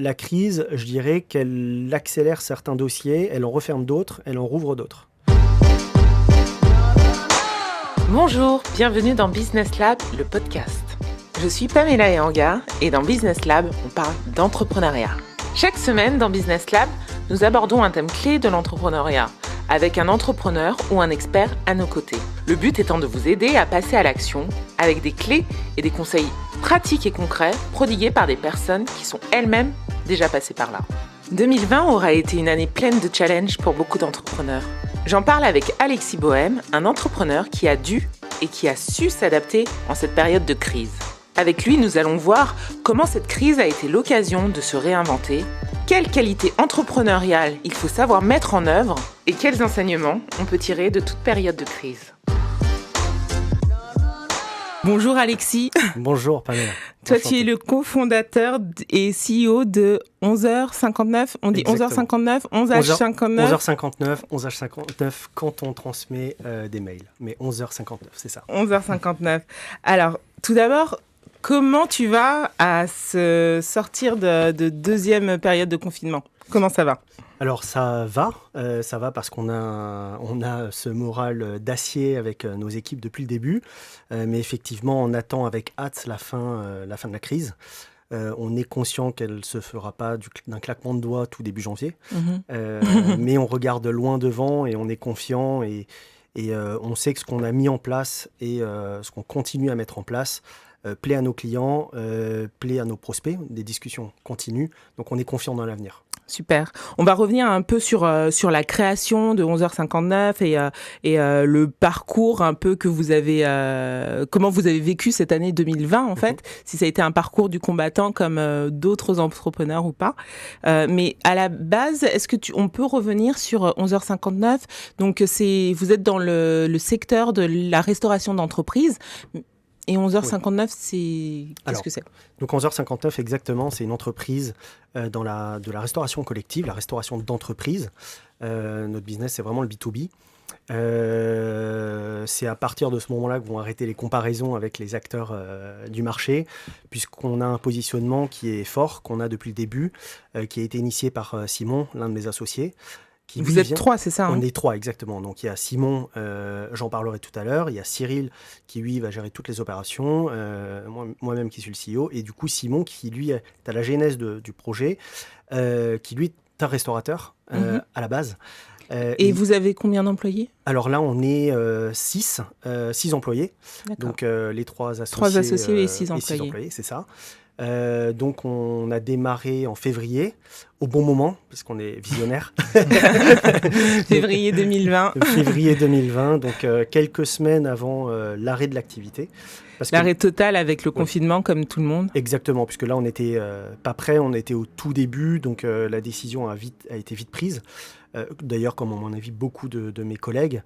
la crise, je dirais qu'elle accélère certains dossiers, elle en referme d'autres, elle en rouvre d'autres. Bonjour, bienvenue dans Business Lab, le podcast. Je suis Pamela Ehanga et dans Business Lab, on parle d'entrepreneuriat. Chaque semaine dans Business Lab, nous abordons un thème clé de l'entrepreneuriat avec un entrepreneur ou un expert à nos côtés. Le but étant de vous aider à passer à l'action avec des clés et des conseils pratiques et concrets prodigués par des personnes qui sont elles-mêmes déjà passées par là. 2020 aura été une année pleine de challenges pour beaucoup d'entrepreneurs. J'en parle avec Alexis Bohème, un entrepreneur qui a dû et qui a su s'adapter en cette période de crise. Avec lui, nous allons voir comment cette crise a été l'occasion de se réinventer, quelles qualités entrepreneuriales il faut savoir mettre en œuvre et quels enseignements on peut tirer de toute période de crise. Bonjour Alexis. Bonjour Pamela. Toi, tu es le cofondateur et CEO de 11h59. On dit Exactement. 11h59, 11h59. 11h59, 11h59 quand on transmet des mails. Mais 11h59, c'est ça. 11h59. Alors, tout d'abord, comment tu vas à se sortir de deuxième période de confinement ? Comment ça va ? Alors ça va parce qu'on a ce moral d'acier avec nos équipes depuis le début, mais effectivement on attend avec hâte la fin de la crise. On est conscient qu'elle ne se fera pas d'un claquement de doigts tout début janvier, mais on regarde loin devant et on est confiant et on sait que ce qu'on a mis en place et ce qu'on continue à mettre en place plaît à nos clients, plaît à nos prospects, des discussions continuent, donc on est confiant dans l'avenir. Super. On va revenir un peu sur la création de 11h59 et le parcours un peu que vous avez, comment vous avez vécu cette année 2020 en fait, si ça a été un parcours du combattant comme d'autres entrepreneurs ou pas. Mais à la base, est-ce que on peut revenir sur 11h59 ? Donc vous êtes dans le secteur de la restauration d'entreprise. Et 11h59, qu'est-ce que c'est ? Donc 11h59, exactement, c'est une entreprise de la restauration collective, la restauration d'entreprise. Notre business, c'est vraiment le B2B. C'est à partir de ce moment-là que vont arrêter les comparaisons avec les acteurs du marché, puisqu'on a un positionnement qui est fort, qu'on a depuis le début, qui a été initié par Simon, l'un de mes associés. Vous êtes trois, c'est ça ? On est trois, exactement. Donc, il y a Simon, j'en parlerai tout à l'heure. Il y a Cyril, qui, lui, va gérer toutes les opérations. Moi-même, qui suis le CEO. Et du coup, Simon, qui, lui, est à la genèse du projet, qui, lui, est un restaurateur à la base. Et vous avez combien d'employés ? Alors là, on est 6 employés. D'accord. Donc, les 3 associés. 3 associés et 6 employés. 6 employés, c'est ça. Donc on a démarré en février, au bon moment, parce qu'on est visionnaire. Février 2020. Février 2020, donc quelques semaines avant l'arrêt de l'activité. L'arrêt total avec le confinement, comme tout le monde. Exactement, puisque là on n'était pas prêt, on était au tout début, donc la décision a été vite prise. D'ailleurs, comme à mon avis beaucoup de mes collègues,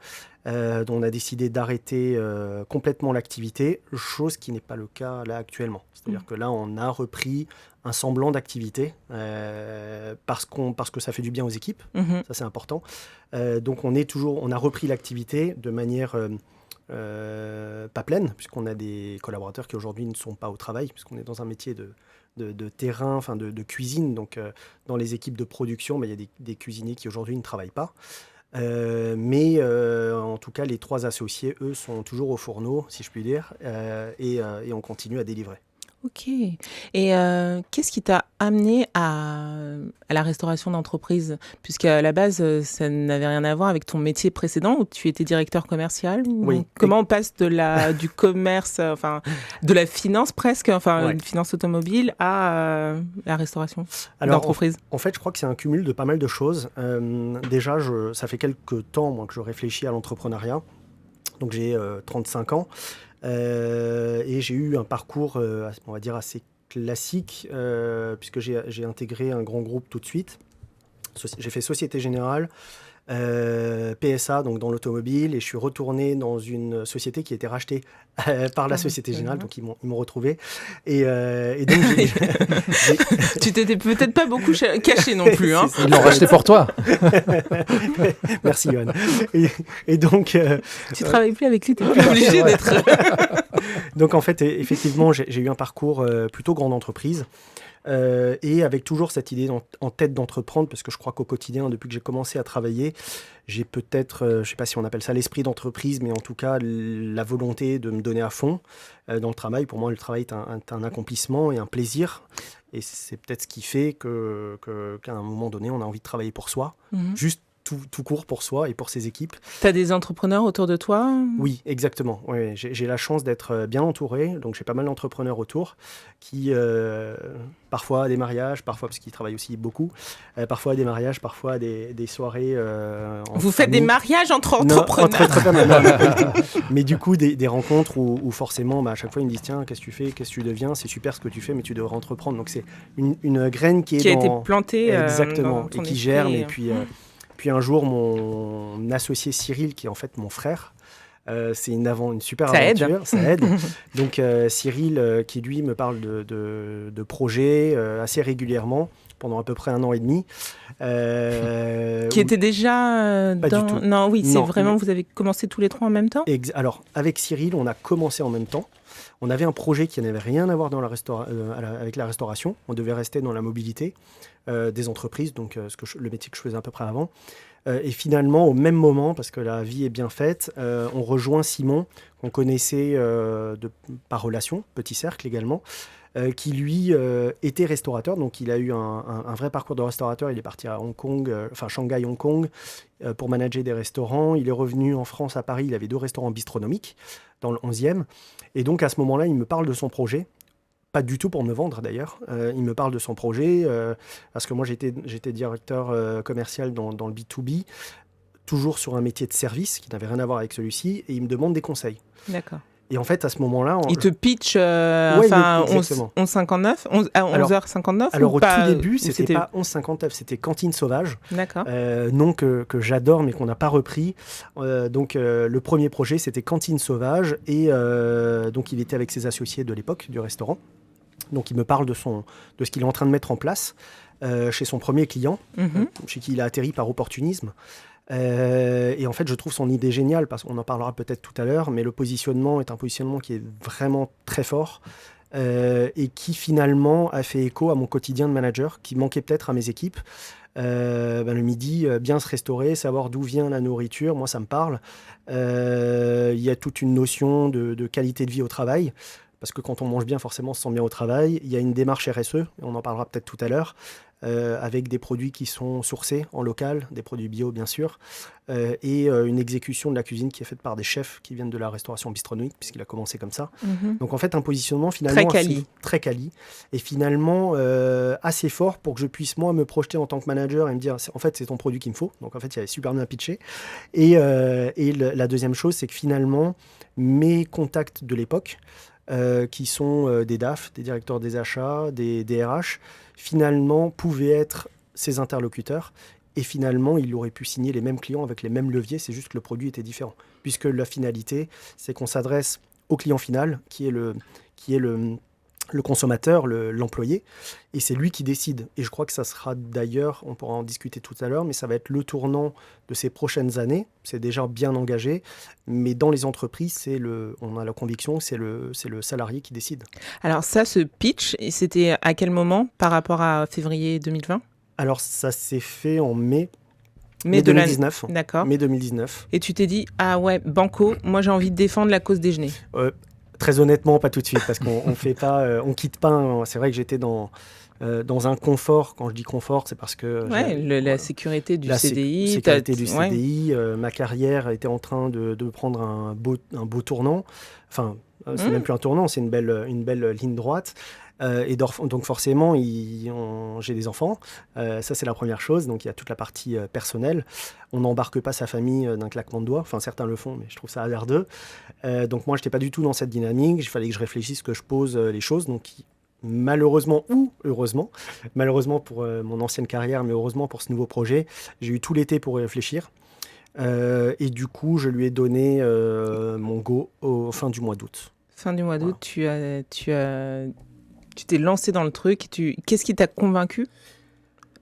on a décidé d'arrêter complètement l'activité, chose qui n'est pas le cas là actuellement. C'est-à-dire que là, on a repris un semblant d'activité parce que ça fait du bien aux équipes, ça c'est important. Donc on a repris l'activité de manière pas pleine, puisqu'on a des collaborateurs qui aujourd'hui ne sont pas au travail, puisqu'on est dans un métier de terrain, enfin de cuisine. Donc, dans les équipes de production, il y a des cuisiniers qui aujourd'hui ne travaillent pas. Mais en tout cas, les 3 associés, eux, sont toujours au fourneau, si je puis dire, et on continue à délivrer. Ok. Et qu'est-ce qui t'a amené à la restauration d'entreprise ? Puisqu'à la base, ça n'avait rien à voir avec ton métier précédent, où tu étais directeur commercial. Oui. Comment on passe du commerce, de la finance presque, une finance automobile, à la restauration d'entreprise ? En fait, je crois que c'est un cumul de pas mal de choses. Déjà, ça fait quelques temps moi, que je réfléchis à l'entrepreneuriat. Donc, j'ai 35 ans. Et j'ai eu un parcours, on va dire, assez classique, puisque j'ai intégré un grand groupe tout de suite. J'ai fait Société Générale, PSA, donc dans l'automobile, et je suis retourné dans une société qui a été rachetée par la Société Générale, donc ils m'ont retrouvé. Et donc tu t'étais peut-être pas beaucoup caché non plus. Hein. Ils l'ont racheté pour toi. Merci Yoann. Et donc... tu travailles plus avec lui, tu n'es plus obligé d'être... Donc en fait, effectivement, j'ai eu un parcours plutôt grande entreprise. et avec toujours cette idée en tête d'entreprendre, parce que je crois qu'au quotidien, depuis que j'ai commencé à travailler, j'ai peut-être, je ne sais pas si on appelle ça l'esprit d'entreprise, mais en tout cas la volonté de me donner à fond dans le travail. Pour moi, le travail est un accomplissement et un plaisir. Et c'est peut-être ce qui fait qu'à un moment donné, on a envie de travailler pour soi, juste tout court pour soi et pour ses équipes. Tu as des entrepreneurs autour de toi ? Oui, exactement. Ouais, j'ai la chance d'être bien entouré, donc j'ai pas mal d'entrepreneurs autour qui, parfois à des mariages, parfois parce qu'ils travaillent aussi beaucoup, parfois à des mariages, parfois à des soirées Vous faites des mariages entre entrepreneurs? Non, entre entrepreneurs. Mais du coup, des rencontres où forcément, à chaque fois, ils me disent « Tiens, qu'est-ce que tu fais? Qu'est-ce que tu deviens? C'est super ce que tu fais, mais tu devrais entreprendre. » Donc c'est une graine qui a été plantée exactement, dans ton et qui esprit, germe. Et puis un jour, mon associé Cyril, qui est en fait mon frère, c'est une super aventure, ça aide. Donc Cyril, qui lui me parle de projets assez régulièrement, pendant à peu près 1 an et demi. Qui était déjà pas du tout. Non, oui, c'est Non. vraiment, vous avez commencé tous les 3 en même temps? Alors, avec Cyril, on a commencé en même temps. On avait un projet qui n'avait rien à voir dans avec la restauration. On devait rester dans la mobilité des entreprises, donc le métier que je faisais à peu près avant. Et finalement, au même moment, parce que la vie est bien faite, on rejoint Simon, qu'on connaissait par relation, petit cercle également, qui lui était restaurateur. Donc il a eu un vrai parcours de restaurateur. Il est parti à Hong Kong, Shanghai, Hong Kong, pour manager des restaurants. Il est revenu en France, à Paris. Il avait 2 restaurants bistronomiques dans le 11e. Et donc à ce moment-là, il me parle de son projet. Pas du tout pour me vendre d'ailleurs. Il me parle de son projet parce que moi j'étais directeur commercial dans le B2B, toujours sur un métier de service qui n'avait rien à voir avec celui-ci, et il me demande des conseils. D'accord. Et en fait, à ce moment-là... Il te pitch 11h59 à 11h59 Alors au pas, tout début, c'était pas 11h59, c'était Cantine Sauvage. D'accord. Nom que j'adore mais qu'on n'a pas repris. Donc le premier projet, c'était Cantine Sauvage, et donc il était avec ses associés de l'époque du restaurant. Donc il me parle de ce qu'il est en train de mettre en place chez son premier client, chez qui il a atterri par opportunisme. Et en fait, je trouve son idée géniale, parce qu'on en parlera peut-être tout à l'heure, mais le positionnement est un positionnement qui est vraiment très fort et qui finalement a fait écho à mon quotidien de manager, qui manquait peut-être à mes équipes. Le midi, bien se restaurer, savoir d'où vient la nourriture, moi ça me parle. Il y a toute une notion de qualité de vie au travail, parce que quand on mange bien, forcément on se sent bien au travail. Il y a une démarche RSE, et on en parlera peut-être tout à l'heure, avec des produits qui sont sourcés en local, des produits bio bien sûr, et une exécution de la cuisine qui est faite par des chefs qui viennent de la restauration bistronomique, puisqu'il a commencé comme ça. Donc en fait un positionnement finalement très quali, et finalement assez fort pour que je puisse moi me projeter en tant que manager et me dire en fait c'est ton produit qu'il me faut. Donc en fait il avait super bien pitché. Et la deuxième chose, c'est que finalement mes contacts de l'époque, qui sont des DAF, des directeurs des achats, des RH, finalement pouvaient être ses interlocuteurs, et finalement il aurait pu signer les mêmes clients avec les mêmes leviers, c'est juste que le produit était différent, puisque la finalité, c'est qu'on s'adresse au client final, qui est le consommateur, l'employé, et c'est lui qui décide. Et je crois que ça sera d'ailleurs, on pourra en discuter tout à l'heure, mais ça va être le tournant de ces prochaines années. C'est déjà bien engagé, mais dans les entreprises, on a la conviction que c'est le salarié qui décide. Alors ça, ce pitch, c'était à quel moment par rapport à février 2020 ? Alors ça s'est fait en mai 2019. D'accord. Mai 2019. Et tu t'es dit, ah ouais, banco, moi j'ai envie de défendre la cause déjeuner. Très honnêtement, pas tout de suite, parce qu'on fait pas, on quitte pas. C'est vrai que j'étais dans un confort. Quand je dis confort, c'est parce que la sécurité du CDI. Sécurité du CDI. Ma carrière était en train de prendre un beau tournant. Enfin, c'est même plus un tournant, c'est une belle ligne droite. Et donc forcément, j'ai des enfants. Ça, c'est la première chose. Donc, il y a toute la partie personnelle. On n'embarque pas sa famille d'un claquement de doigts. Enfin, certains le font, mais je trouve ça hasardeux. Donc, moi, je n'étais pas du tout dans cette dynamique. Il fallait que je réfléchisse, que je pose les choses. Donc, malheureusement ou heureusement, malheureusement pour mon ancienne carrière, mais heureusement pour ce nouveau projet, j'ai eu tout l'été pour y réfléchir. Et du coup, je lui ai donné mon go au fin du mois d'août. Fin du mois d'août, voilà. Tu t'es lancé dans le truc. Qu'est-ce qui t'a convaincu ?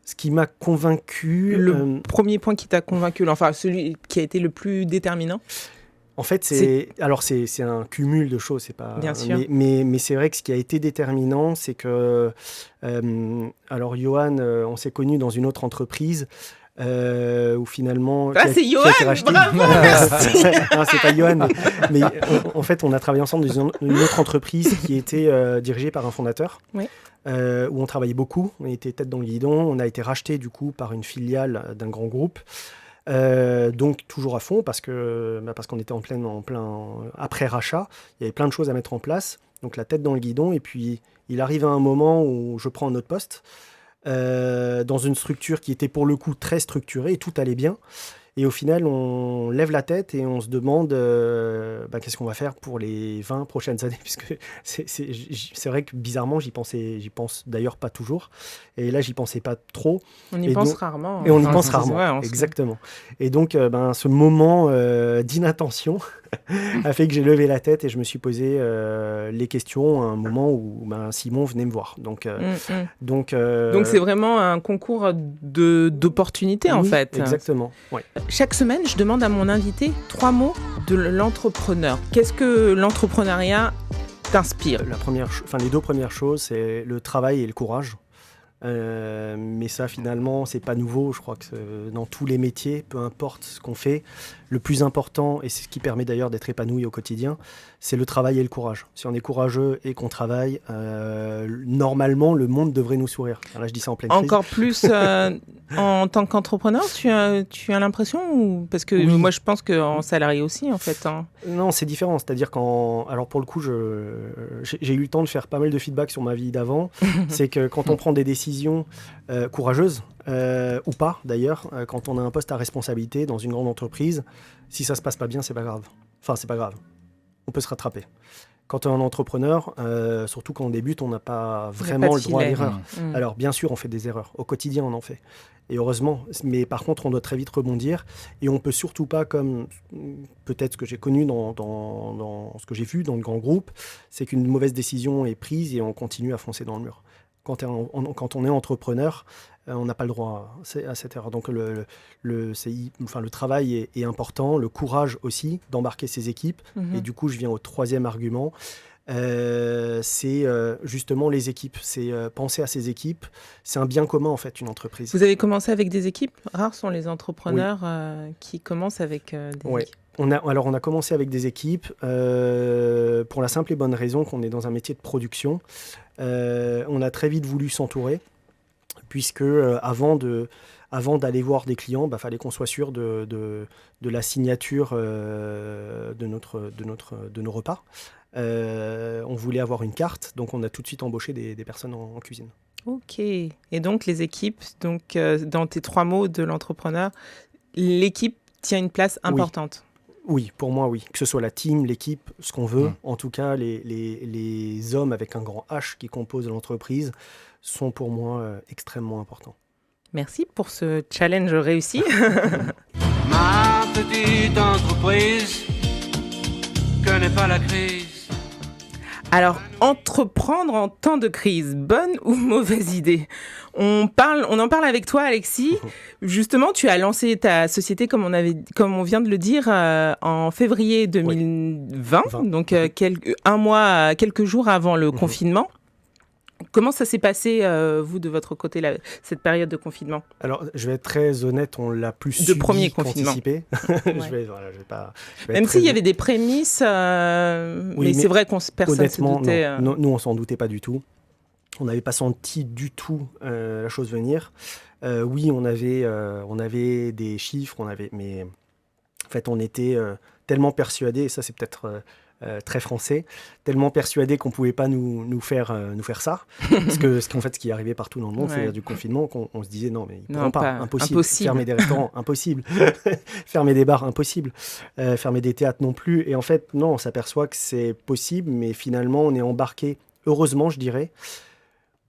Ce qui m'a convaincu... Le premier point qui t'a convaincu, enfin celui qui a été le plus déterminant ? En fait, c'est un cumul de choses, c'est pas. Bien sûr. Mais c'est vrai que ce qui a été déterminant, c'est que alors Johan, on s'est connus dans une autre entreprise. Où finalement c'est Johan, bravo, merci. Non, c'est pas Johan, mais en fait on a travaillé ensemble dans une autre entreprise qui était dirigée par un fondateur, oui. Où on travaillait beaucoup, on était tête dans le guidon, on a été racheté du coup par une filiale d'un grand groupe, donc toujours à fond parce qu'on était en plein après rachat, il y avait plein de choses à mettre en place, donc la tête dans le guidon, et puis il arrive à un moment où je prends un autre poste dans une structure qui était pour le coup très structurée et tout allait bien. Et au final, on lève la tête et on se demande qu'est-ce qu'on va faire pour les 20 prochaines années, puisque c'est vrai que bizarrement, j'y pense d'ailleurs pas toujours. Et là, j'y pensais pas trop. On y pense rarement. Et on y pense rarement, exactement. Et donc, ce moment d'inattention a fait que j'ai levé la tête et je me suis posé les questions à un moment où Simon venait me voir. Donc, c'est vraiment un concours d'opportunités, en fait. Exactement, ouais. Chaque semaine, je demande à mon invité 3 mots de l'entrepreneur. Qu'est-ce que l'entrepreneuriat t'inspire ? Les 2 premières choses, c'est le travail et le courage. Mais ça, finalement, c'est pas nouveau. Je crois que dans tous les métiers, peu importe ce qu'on fait, le plus important, et c'est ce qui permet d'ailleurs d'être épanoui au quotidien, c'est le travail et le courage. Si on est courageux et qu'on travaille, normalement, le monde devrait nous sourire. Là, je dis ça en pleine crise. Encore plus en tant qu'entrepreneur, tu as l'impression ou... Parce que oui. Moi, je pense qu'en salarié aussi, en fait. Hein. Non, c'est différent. C'est-à-dire alors pour le coup, j'ai eu le temps de faire pas mal de feedback sur ma vie d'avant. C'est que quand on prend des décisions courageuses, ou pas d'ailleurs, quand on a un poste à responsabilité dans une grande entreprise, si ça se passe pas bien, c'est pas grave. Enfin, c'est pas grave. On peut se rattraper. Quand on est un entrepreneur, surtout quand on débute, on n'a pas vraiment le droit à l'erreur. Alors bien sûr, on fait des erreurs. Au quotidien, on en fait. Et heureusement. Mais par contre, on doit très vite rebondir. Et on ne peut surtout pas, comme peut-être ce que j'ai connu dans ce que j'ai vu dans le grand groupe, c'est qu'une mauvaise décision est prise et on continue à foncer dans le mur. Quand on est entrepreneur, on n'a pas le droit à cette erreur. Donc le travail est important, le courage aussi d'embarquer ses équipes. Et du coup, je viens au 3e argument. C'est justement les équipes. C'est penser à ses équipes. C'est un bien commun en fait, une entreprise. Vous avez commencé avec des équipes ? Rares sont les entrepreneurs qui commencent avec des équipes. On a commencé avec des équipes pour la simple et bonne raison qu'on est dans un métier de production. On a très vite voulu s'entourer, puisque avant d'aller voir des clients, fallait qu'on soit sûr de la signature de nos repas. On voulait avoir une carte, donc on a tout de suite embauché des personnes en cuisine. Ok. Et donc les équipes, dans tes 3 mots de l'entrepreneur, l'équipe tient une place importante. Oui, pour moi, oui. Que ce soit la team, l'équipe, ce qu'on veut. En tout cas, les hommes avec un grand H qui composent l'entreprise sont pour moi extrêmement importants. Merci pour ce challenge réussi. Ma petite entreprise connaît pas la crise. Alors, entreprendre en temps de crise, bonne ou mauvaise idée ? On en parle avec toi, Alexis. Justement, tu as lancé ta société, comme on vient de le dire, en février 2020, donc quelques jours avant le confinement. Comment ça s'est passé, vous, de votre côté, cette période de confinement ? Alors, je vais être très honnête, on l'a plus subi qu'anticipé. Même s'il y avait des prémices, mais c'est vrai qu'on personne ne se doutait. Nous, on ne s'en doutait pas du tout. On n'avait pas senti du tout la chose venir. Oui, on avait des chiffres, mais en fait, on était tellement persuadés, et ça, c'est peut-être... très français, tellement persuadé qu'on ne pouvait pas nous faire ça. Parce qu'en fait, ce qui est arrivé partout dans le monde, c'est du confinement, qu'on se disait non, mais ils ne pourront pas, impossible. Fermer des restaurants, impossible. Fermer des bars, impossible. Fermer des théâtres non plus. Et en fait, non, on s'aperçoit que c'est possible, mais finalement, on est embarqué, heureusement, je dirais.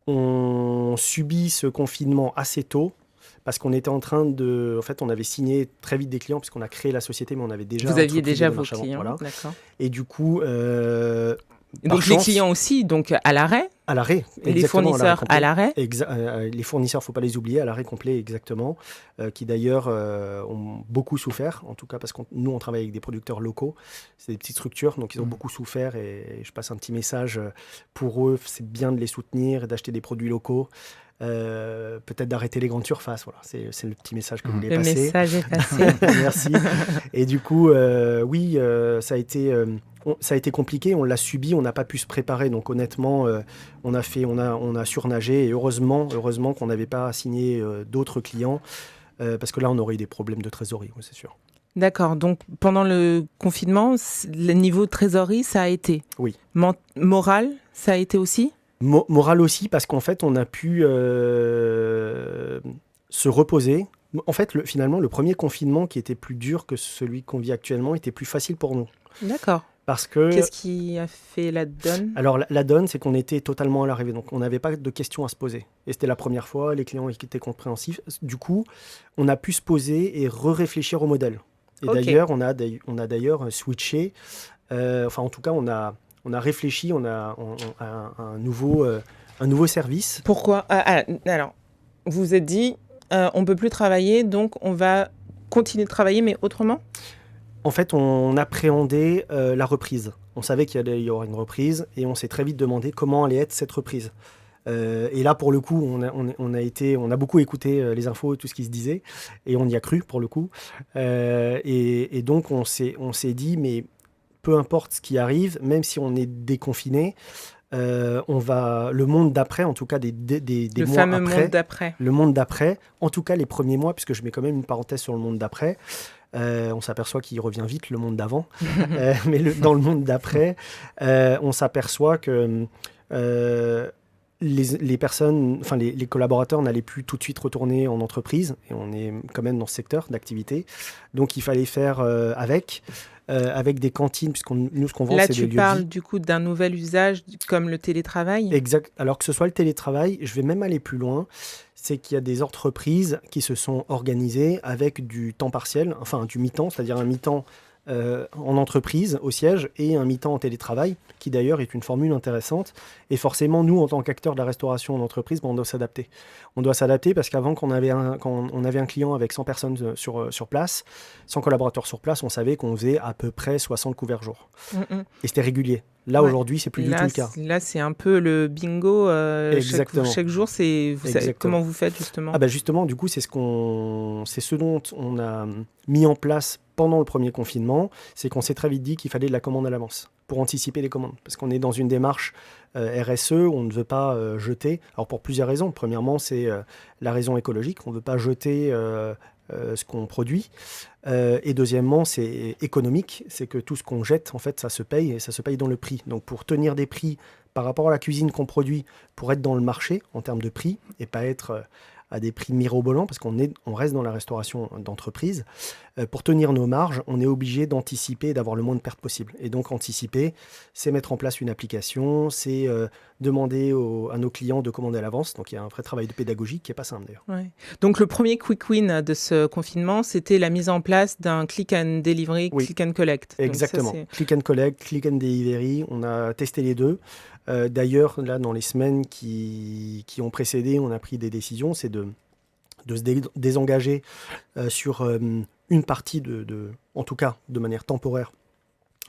On subit ce confinement assez tôt. Parce qu'on était en train de... En fait, on avait signé très vite des clients, puisqu'on a créé la société, mais on avait déjà... Vous aviez déjà vos clients, voilà. D'accord. Et du coup, Et donc les clients aussi, donc à l'arrêt. À l'arrêt. Et les fournisseurs à l'arrêt. Les fournisseurs, faut pas les oublier, à l'arrêt complet, exactement, qui d'ailleurs ont beaucoup souffert, en tout cas parce que nous on travaille avec des producteurs locaux, c'est des petites structures, donc ils ont beaucoup souffert et je passe un petit message pour eux, c'est bien de les soutenir et d'acheter des produits locaux. Peut-être d'arrêter les grandes surfaces, voilà, c'est le petit message que vous voulez passer. Le message est passé. Merci. Et du coup, oui, ça a été compliqué, on l'a subi, on n'a pas pu se préparer. Donc honnêtement, on a surnagé et heureusement qu'on n'avait pas signé d'autres clients parce que là, on aurait eu des problèmes de trésorerie, oui, c'est sûr. D'accord. Donc pendant le confinement, le niveau de trésorerie, ça a été. Oui. Moral, ça a été aussi. Moral aussi, parce qu'en fait, on a pu se reposer. En fait, finalement, le premier confinement qui était plus dur que celui qu'on vit actuellement était plus facile pour nous. D'accord. Parce que... Qu'est-ce qui a fait la donne ? Alors, la donne, c'est qu'on était totalement à l'arrivée. Donc, on n'avait pas de questions à se poser. Et c'était la première fois, les clients étaient compréhensifs. Du coup, on a pu se poser et réfléchir au modèle. Et d'ailleurs, on a d'ailleurs switché. Enfin, en tout cas, on a réfléchi, on a un nouveau service. Pourquoi ? Alors, vous vous êtes dit, on ne peut plus travailler, donc on va continuer de travailler, mais autrement ? En fait, on appréhendait la reprise. On savait qu'il y aurait une reprise et on s'est très vite demandé comment allait être cette reprise. Et là, pour le coup, on a beaucoup écouté les infos et tout ce qui se disait et on y a cru, pour le coup. Et donc, on s'est dit, mais peu importe ce qui arrive, même si on est déconfiné, le monde d'après, en tout cas des mois après, monde d'après. Le monde d'après, en tout cas les premiers mois, puisque je mets quand même une parenthèse sur le monde d'après, on s'aperçoit qu'il revient vite le monde d'avant, mais dans le monde d'après, on s'aperçoit que les personnes, enfin les collaborateurs n'allaient plus tout de suite retourner en entreprise, et on est quand même dans ce secteur d'activité, donc il fallait faire avec des cantines, nous ce qu'on vend, c'est des lieux de vie. Là, tu parles du coup d'un nouvel usage comme le télétravail. Exact. Alors que ce soit le télétravail, je vais même aller plus loin, c'est qu'il y a des entreprises qui se sont organisées avec du temps partiel, enfin du mi-temps, c'est-à-dire un mi-temps en entreprise, au siège, et un mi-temps en télétravail, qui d'ailleurs est une formule intéressante. Et forcément, nous, en tant qu'acteurs de la restauration en entreprise, on doit s'adapter. On doit s'adapter parce qu'avant, quand on avait un client avec 100 personnes sur place, 100 collaborateurs sur place, on savait qu'on faisait à peu près 60 couverts jour. Et c'était régulier. Là, aujourd'hui, c'est plus du tout le cas. Là, c'est un peu le bingo. Chaque jour, comment vous faites, justement ? Justement, du coup, c'est ce dont on a mis en place pendant le premier confinement, c'est qu'on s'est très vite dit qu'il fallait de la commande à l'avance pour anticiper les commandes. Parce qu'on est dans une démarche RSE, on ne veut pas jeter. Alors, pour plusieurs raisons. Premièrement, c'est la raison écologique. On ne veut pas jeter ce qu'on produit. Et deuxièmement, c'est économique. C'est que tout ce qu'on jette, en fait, ça se paye et ça se paye dans le prix. Donc, pour tenir des prix par rapport à la cuisine qu'on produit, pour être dans le marché en termes de prix et pas être à des prix mirobolants, parce qu'on reste dans la restauration d'entreprise. Pour tenir nos marges, on est obligé d'anticiper et d'avoir le moins de pertes possible. Et donc, anticiper, c'est mettre en place une application, c'est demander à nos clients de commander à l'avance. Donc, il y a un vrai travail de pédagogie qui n'est pas simple, d'ailleurs. Ouais. Donc, le premier quick win de ce confinement, c'était la mise en place d'un click and delivery, click and collect. Exactement. Donc, click and collect, click and delivery, on a testé les deux. D'ailleurs, là, dans les semaines qui ont précédé, on a pris des décisions, c'est de se désengager sur une partie en tout cas de manière temporaire,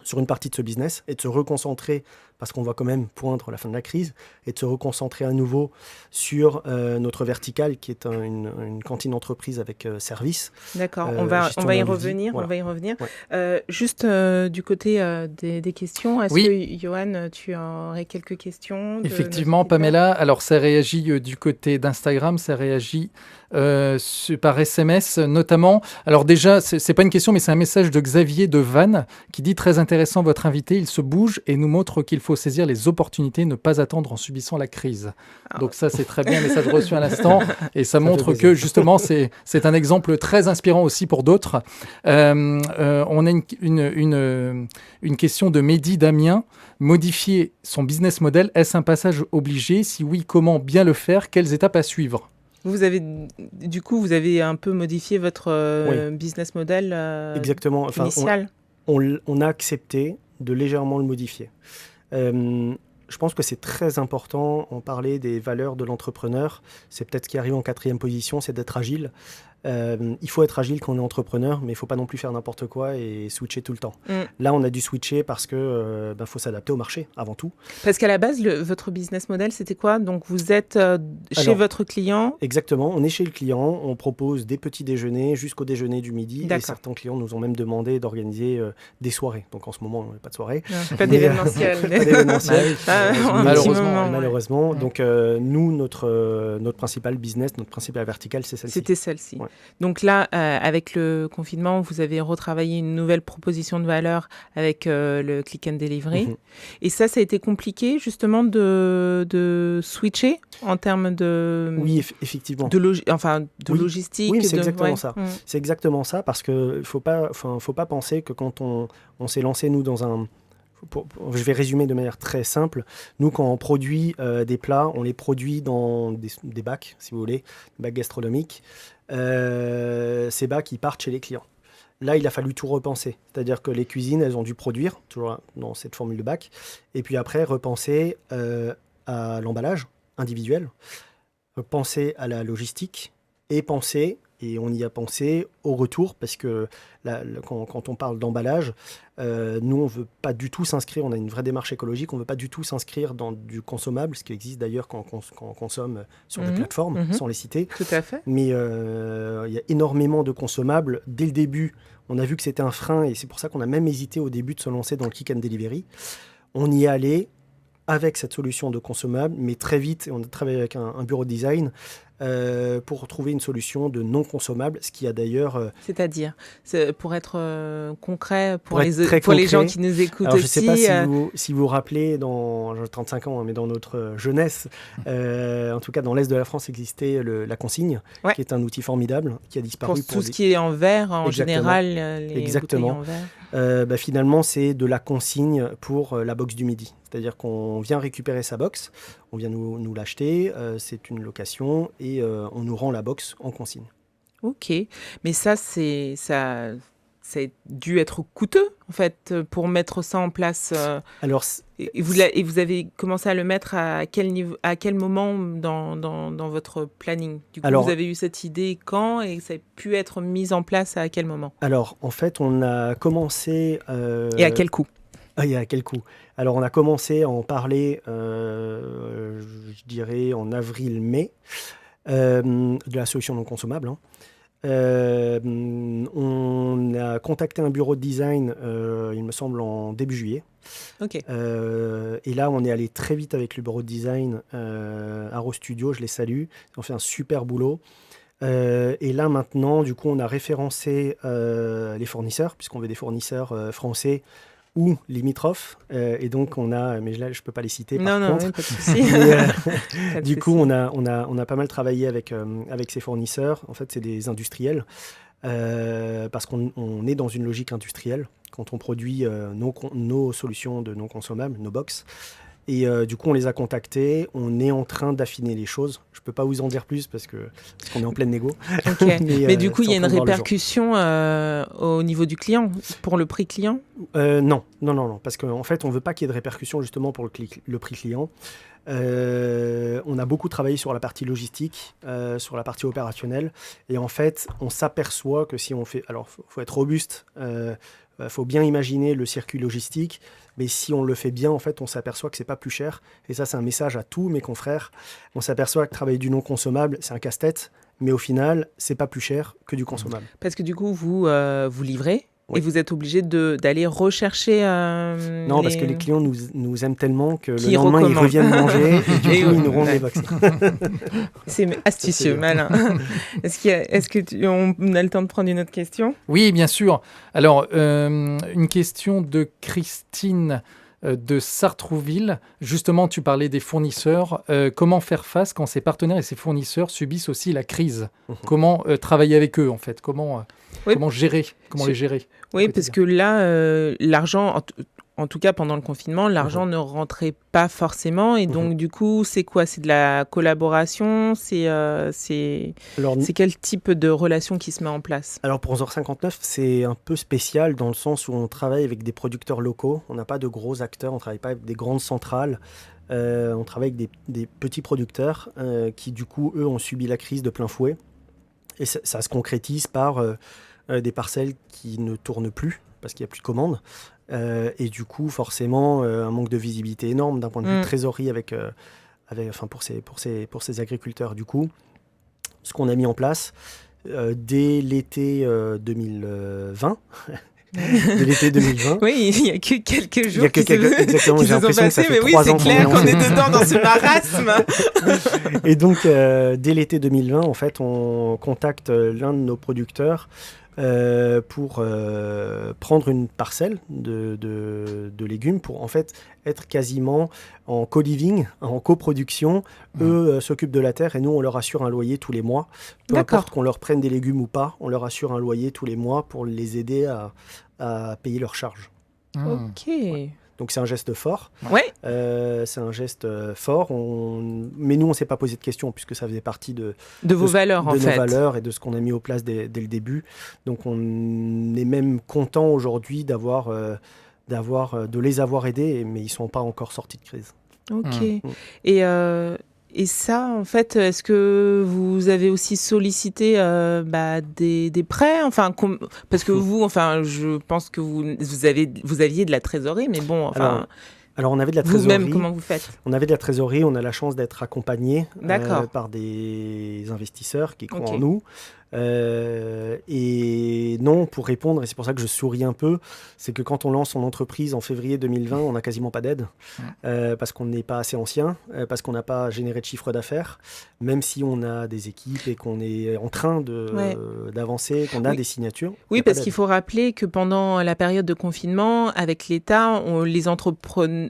sur une partie de ce business et de se reconcentrer, parce qu'on va quand même poindre la fin de la crise, et de se reconcentrer à nouveau sur notre verticale qui est une cantine entreprise avec service. D'accord, on va y revenir. Voilà. On va y revenir. Ouais. Juste du côté des questions, est-ce que Johan, tu aurais quelques questions Effectivement, Pamela, alors ça réagit du côté d'Instagram, ça réagit par SMS notamment. Alors déjà, c'est pas une question, mais c'est un message de Xavier de Vannes qui dit « Très intéressant votre invité, il se bouge et nous montre qu'il faut saisir les opportunités, ne pas attendre en subissant la crise. » Donc ça, c'est très bien, message reçu à l'instant. Et ça montre que justement, c'est un exemple très inspirant aussi pour d'autres. On a une question de Mehdi Damien. Modifier son business model, est-ce un passage obligé ? Si oui, comment bien le faire ? Quelles étapes à suivre ? Vous avez un peu modifié votre business model Exactement. initial. On a accepté de légèrement le modifier. Je pense que c'est très important, on parlait des valeurs de l'entrepreneur, c'est peut-être ce qui arrive en 4e position, c'est d'être agile. Il faut être agile quand on est entrepreneur, mais il ne faut pas non plus faire n'importe quoi et switcher tout le temps. Là, on a dû switcher parce que faut s'adapter au marché avant tout. Parce qu'à la base, votre business model, c'était quoi? Donc, vous êtes chez votre client? Exactement, on est chez le client, on propose des petits déjeuners jusqu'au déjeuner du midi. Et certains clients nous ont même demandé d'organiser des soirées. Donc, en ce moment, on n'a pas de soirée. Pas d'événementiel. Pas d'événementiel. Malheureusement. Ouais. Donc, nous, notre principal business, notre principale verticale, c'est celle-ci. C'était celle-ci. Ouais. Donc là, avec le confinement, vous avez retravaillé une nouvelle proposition de valeur avec le Click and Delivery. Et ça a été compliqué justement de switcher en termes de... Oui, effectivement. De logistique. Oui, c'est exactement ça. C'est exactement ça parce qu'il ne faut pas penser que quand on s'est lancé, nous, dans un... je vais résumer de manière très simple. Nous, quand on produit des plats, on les produit dans des bacs, si vous voulez, des bacs gastronomiques. Ces bacs, ils partent chez les clients. Là, il a fallu tout repenser. C'est-à-dire que les cuisines, elles ont dû produire, toujours dans cette formule de bac, et puis après, repenser à l'emballage individuel, penser à la logistique, et on y a pensé au retour, parce que quand on parle d'emballage, nous, on ne veut pas du tout s'inscrire, on a une vraie démarche écologique, on ne veut pas du tout s'inscrire dans du consommable, ce qui existe d'ailleurs quand on consomme sur des plateformes, sans les citer. Tout à fait. Mais il y a énormément de consommables. Dès le début, on a vu que c'était un frein, et c'est pour ça qu'on a même hésité au début de se lancer dans le Click and Delivery. On y est allé avec cette solution de consommable, mais très vite, on a travaillé avec un bureau de design pour trouver une solution de non consommable, ce qui a d'ailleurs... C'est-à-dire, pour être concret, pour les gens qui nous écoutent. Alors, aussi... Je ne sais pas si vous vous rappelez, j'ai 35 ans, mais dans notre jeunesse, en tout cas dans l'Est de la France, existait la consigne, qui est un outil formidable, qui a disparu. Pour tout ce qui est en verre, en général, les bouteilles en verre. Finalement, c'est de la consigne pour la box du midi. C'est-à-dire qu'on vient récupérer sa box, on vient nous l'acheter, c'est une location et on nous rend la box en consigne. Ok, mais ça a dû être coûteux en fait pour mettre ça en place. Alors, et vous avez commencé à le mettre à quel moment dans votre planning? Du coup, vous avez eu cette idée quand et ça a pu être mis en place à quel moment? Alors, en fait, on a commencé... Et à quel coût? Et à quel coût? Alors, on a commencé à en parler, je dirais, en avril-mai, de la solution non consommable. On a contacté un bureau de design, il me semble, en début juillet. Okay. Et là, on est allé très vite avec le bureau de design à RoStudio, je les salue. Ils ont fait un super boulot. Et là, maintenant, du coup, on a référencé les fournisseurs, puisqu'on veut des fournisseurs français ou limitrophes, et donc on a, mais là je peux pas les citer par contre. Non, pas de souci. Du coup, on a pas mal travaillé avec ces fournisseurs. En fait, c'est des industriels, parce qu'on est dans une logique industrielle quand on produit nos solutions de non consommables, nos box. Et du coup, on les a contactés. On est en train d'affiner les choses. Je ne peux pas vous en dire plus parce qu'on est en pleine négo. Okay. mais du coup, il y a une répercussion au niveau du client, pour le prix client? Non. Parce qu'en fait, on ne veut pas qu'il y ait de répercussion justement pour le prix client. On a beaucoup travaillé sur la partie logistique, sur la partie opérationnelle. Et en fait, on s'aperçoit que si on fait... Alors, il faut être robuste. Faut bien imaginer le circuit logistique, mais si on le fait bien, en fait, on s'aperçoit que c'est pas plus cher. Et ça, c'est un message à tous mes confrères. On s'aperçoit que travailler du non consommable, c'est un casse-tête, mais au final, c'est pas plus cher que du consommable. Parce que du coup, vous livrez. Oui. Et vous êtes obligé d'aller rechercher... Non, parce que les clients nous aiment tellement que le lendemain, ils reviennent manger et du coup, ils nous rendent les box. C'est astucieux, malin. Est-ce qu'on a le temps de prendre une autre question? Oui, bien sûr. Alors, une question de Christine de Sartrouville. Justement, tu parlais des fournisseurs. Comment faire face quand ces partenaires et ces fournisseurs subissent aussi la crise? Comment travailler avec eux, en fait? Comment gérer? Comment les gérer? Oui, parce que là, l'argent, en tout cas pendant le confinement, l'argent ne rentrait pas forcément. Et donc, du coup, c'est quoi? C'est de la collaboration? C'est quel type de relation qui se met en place? Alors pour 11h59, c'est un peu spécial dans le sens où on travaille avec des producteurs locaux. On n'a pas de gros acteurs, on ne travaille pas avec des grandes centrales. On travaille avec des petits producteurs qui, du coup, eux, ont subi la crise de plein fouet. Et ça se concrétise par des parcelles qui ne tournent plus parce qu'il n'y a plus de commandes. Et du coup, forcément, un manque de visibilité énorme d'un point de vue trésorerie pour ces agriculteurs. Du coup, ce qu'on a mis en place dès l'été 2020... de l'été 2020. Oui, il n'y a que quelques jours exactement, j'ai l'impression que ça fait 3 ans. Mais oui, c'est clair qu'on est dedans dans ce marasme. Et donc, dès l'été 2020, en fait, on contacte l'un de nos producteurs pour prendre une parcelle de légumes pour, en fait, être quasiment en co-living, en coproduction. Eux s'occupent de la terre et nous, on leur assure un loyer tous les mois. Peu importe qu'on leur prenne des légumes ou pas, on leur assure un loyer tous les mois pour les aider à payer leurs charges. Ok. Ouais. Donc c'est un geste fort. Ouais. C'est un geste fort. Mais nous, on ne s'est pas posé de questions puisque ça faisait partie de vos valeurs, de nos valeurs et de ce qu'on a mis en place dès le début. Donc on est même content aujourd'hui de les avoir aidés, mais ils ne sont pas encore sortis de crise. Ok. Et ça, en fait, est-ce que vous avez aussi sollicité des prêts, enfin, parce que vous, enfin, je pense que vous aviez de la trésorerie, mais bon, enfin. Alors on avait de la trésorerie. Vous-même, comment vous faites? On avait de la trésorerie, on a la chance d'être accompagné par des investisseurs qui croient en nous. Et non, pour répondre, et c'est pour ça que je souris un peu, c'est que quand on lance son entreprise en février 2020, on n'a quasiment pas d'aide, parce qu'on n'est pas assez ancien, parce qu'on n'a pas généré de chiffre d'affaires, même si on a des équipes et qu'on est en train d'avancer, qu'on a des signatures. Oui, parce qu'il faut rappeler que pendant la période de confinement, avec l'État,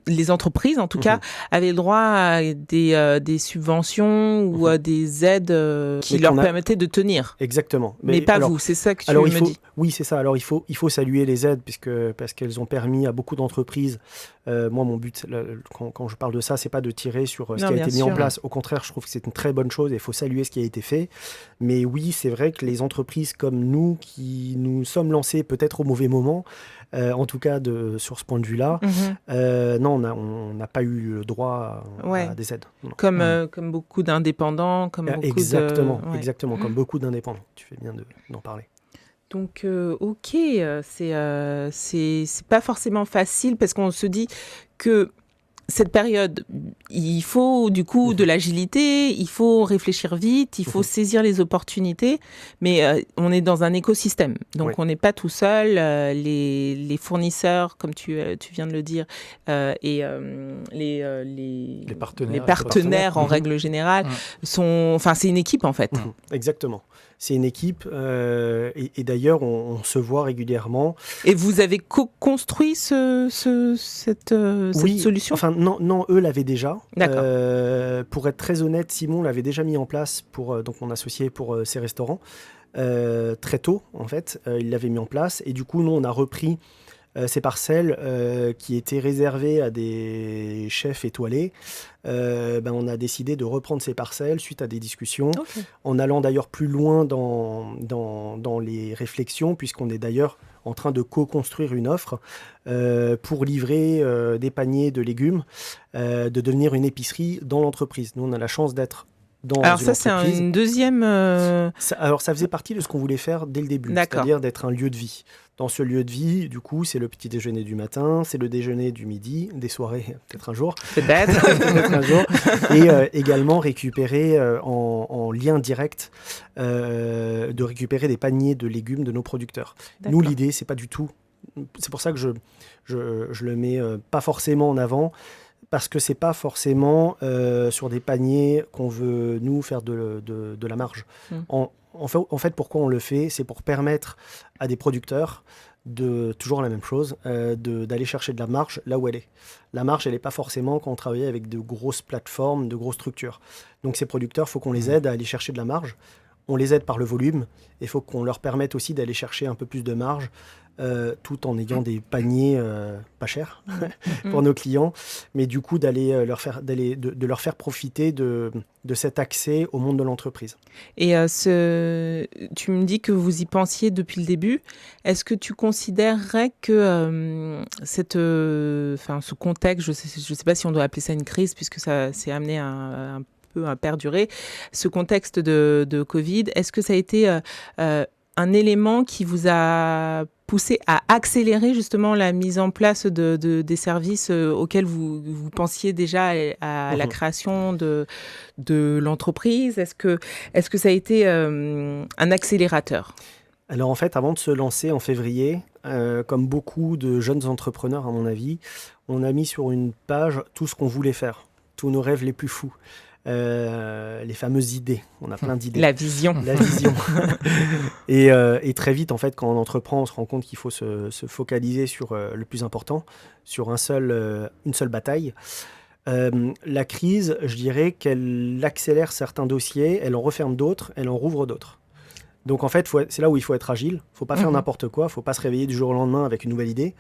les entreprises, en tout cas, avaient le droit à des subventions ou à des aides qui leur permettaient de tenir. Exactement. Mais pas vous, c'est ça que tu me dis. Oui, c'est ça. Alors, il faut saluer les aides parce qu'elles ont permis à beaucoup d'entreprises. Moi, mon but, quand je parle de ça, c'est pas de tirer sur ce qui a été mis en place. Au contraire, je trouve que c'est une très bonne chose et il faut saluer ce qui a été fait. Mais oui, c'est vrai que les entreprises comme nous, qui nous sommes lancés peut-être au mauvais moment, en tout cas sur ce point de vue-là, non, on n'a pas eu droit à des aides. Comme beaucoup d'indépendants, exactement, comme beaucoup d'indépendants. Tu fais bien d'en parler. Donc, ok, c'est pas forcément facile parce qu'on se dit que cette période, il faut du coup de l'agilité, il faut réfléchir vite, il faut saisir les opportunités, mais on est dans un écosystème, donc on n'est pas tout seul. Les fournisseurs, comme tu viens de le dire, et les partenaires en règle générale c'est une équipe en fait. Exactement. C'est une équipe et d'ailleurs on se voit régulièrement. Et vous avez construit cette solution? Enfin non, eux l'avaient déjà. Pour être très honnête, Simon l'avait déjà mis en place pour donc mon associé pour ses restaurants très tôt en fait. Il l'avait mis en place et du coup nous on a repris ces parcelles qui étaient réservées à des chefs étoilés. On a décidé de reprendre ces parcelles suite à des discussions, en allant d'ailleurs plus loin dans les réflexions, puisqu'on est d'ailleurs en train de co-construire une offre pour livrer des paniers de légumes, de devenir une épicerie dans l'entreprise. Nous, on a la chance d'être dans alors une ça, entreprise. c'est une deuxième... Alors ça faisait partie de ce qu'on voulait faire dès le début, c'est-à-dire d'être un lieu de vie. Dans ce lieu de vie, du coup, c'est le petit déjeuner du matin, c'est le déjeuner du midi, des soirées, peut-être un jour. Peut-être un jour. Et également récupérer en lien direct, de récupérer des paniers de légumes de nos producteurs. Nous, l'idée, c'est pas du tout... C'est pour ça que je le mets pas forcément en avant, parce que c'est pas forcément sur des paniers qu'on veut, nous, faire de la marge. En fait, pourquoi on le fait? C'est pour permettre à des producteurs toujours la même chose, d'aller chercher de la marge là où elle est. La marge, elle n'est pas forcément quand on travaille avec de grosses plateformes, de grosses structures. Donc ces producteurs, il faut qu'on les aide à aller chercher de la marge on les aide par le volume. Il faut qu'on leur permette aussi d'aller chercher un peu plus de marge, tout en ayant des paniers pas chers pour nos clients, mais du coup de leur faire profiter de cet accès au monde de l'entreprise. Et tu me dis que vous y pensiez depuis le début. Est-ce que tu considérerais que ce contexte, je sais pas si on doit appeler ça une crise, puisque ça s'est amené un peu à perdurer, ce contexte de Covid, est-ce que ça a été un élément qui vous a poussé à accélérer justement la mise en place des services auxquels vous pensiez déjà à la création de l'entreprise? Est-ce que ça a été un accélérateur? Alors en fait, avant de se lancer en février, comme beaucoup de jeunes entrepreneurs à mon avis, on a mis sur une page tout ce qu'on voulait faire, tous nos rêves les plus fous. Les fameuses idées. On a plein d'idées. La vision. La vision. Et très vite, en fait, quand on entreprend, on se rend compte qu'il faut se focaliser sur le plus important, sur une seule bataille. La crise, je dirais qu'elle accélère certains dossiers, elle en referme d'autres, elle en rouvre d'autres. Donc en fait, c'est là où il faut être agile. Il ne faut pas faire n'importe quoi. Il ne faut pas se réveiller du jour au lendemain avec une nouvelle idée.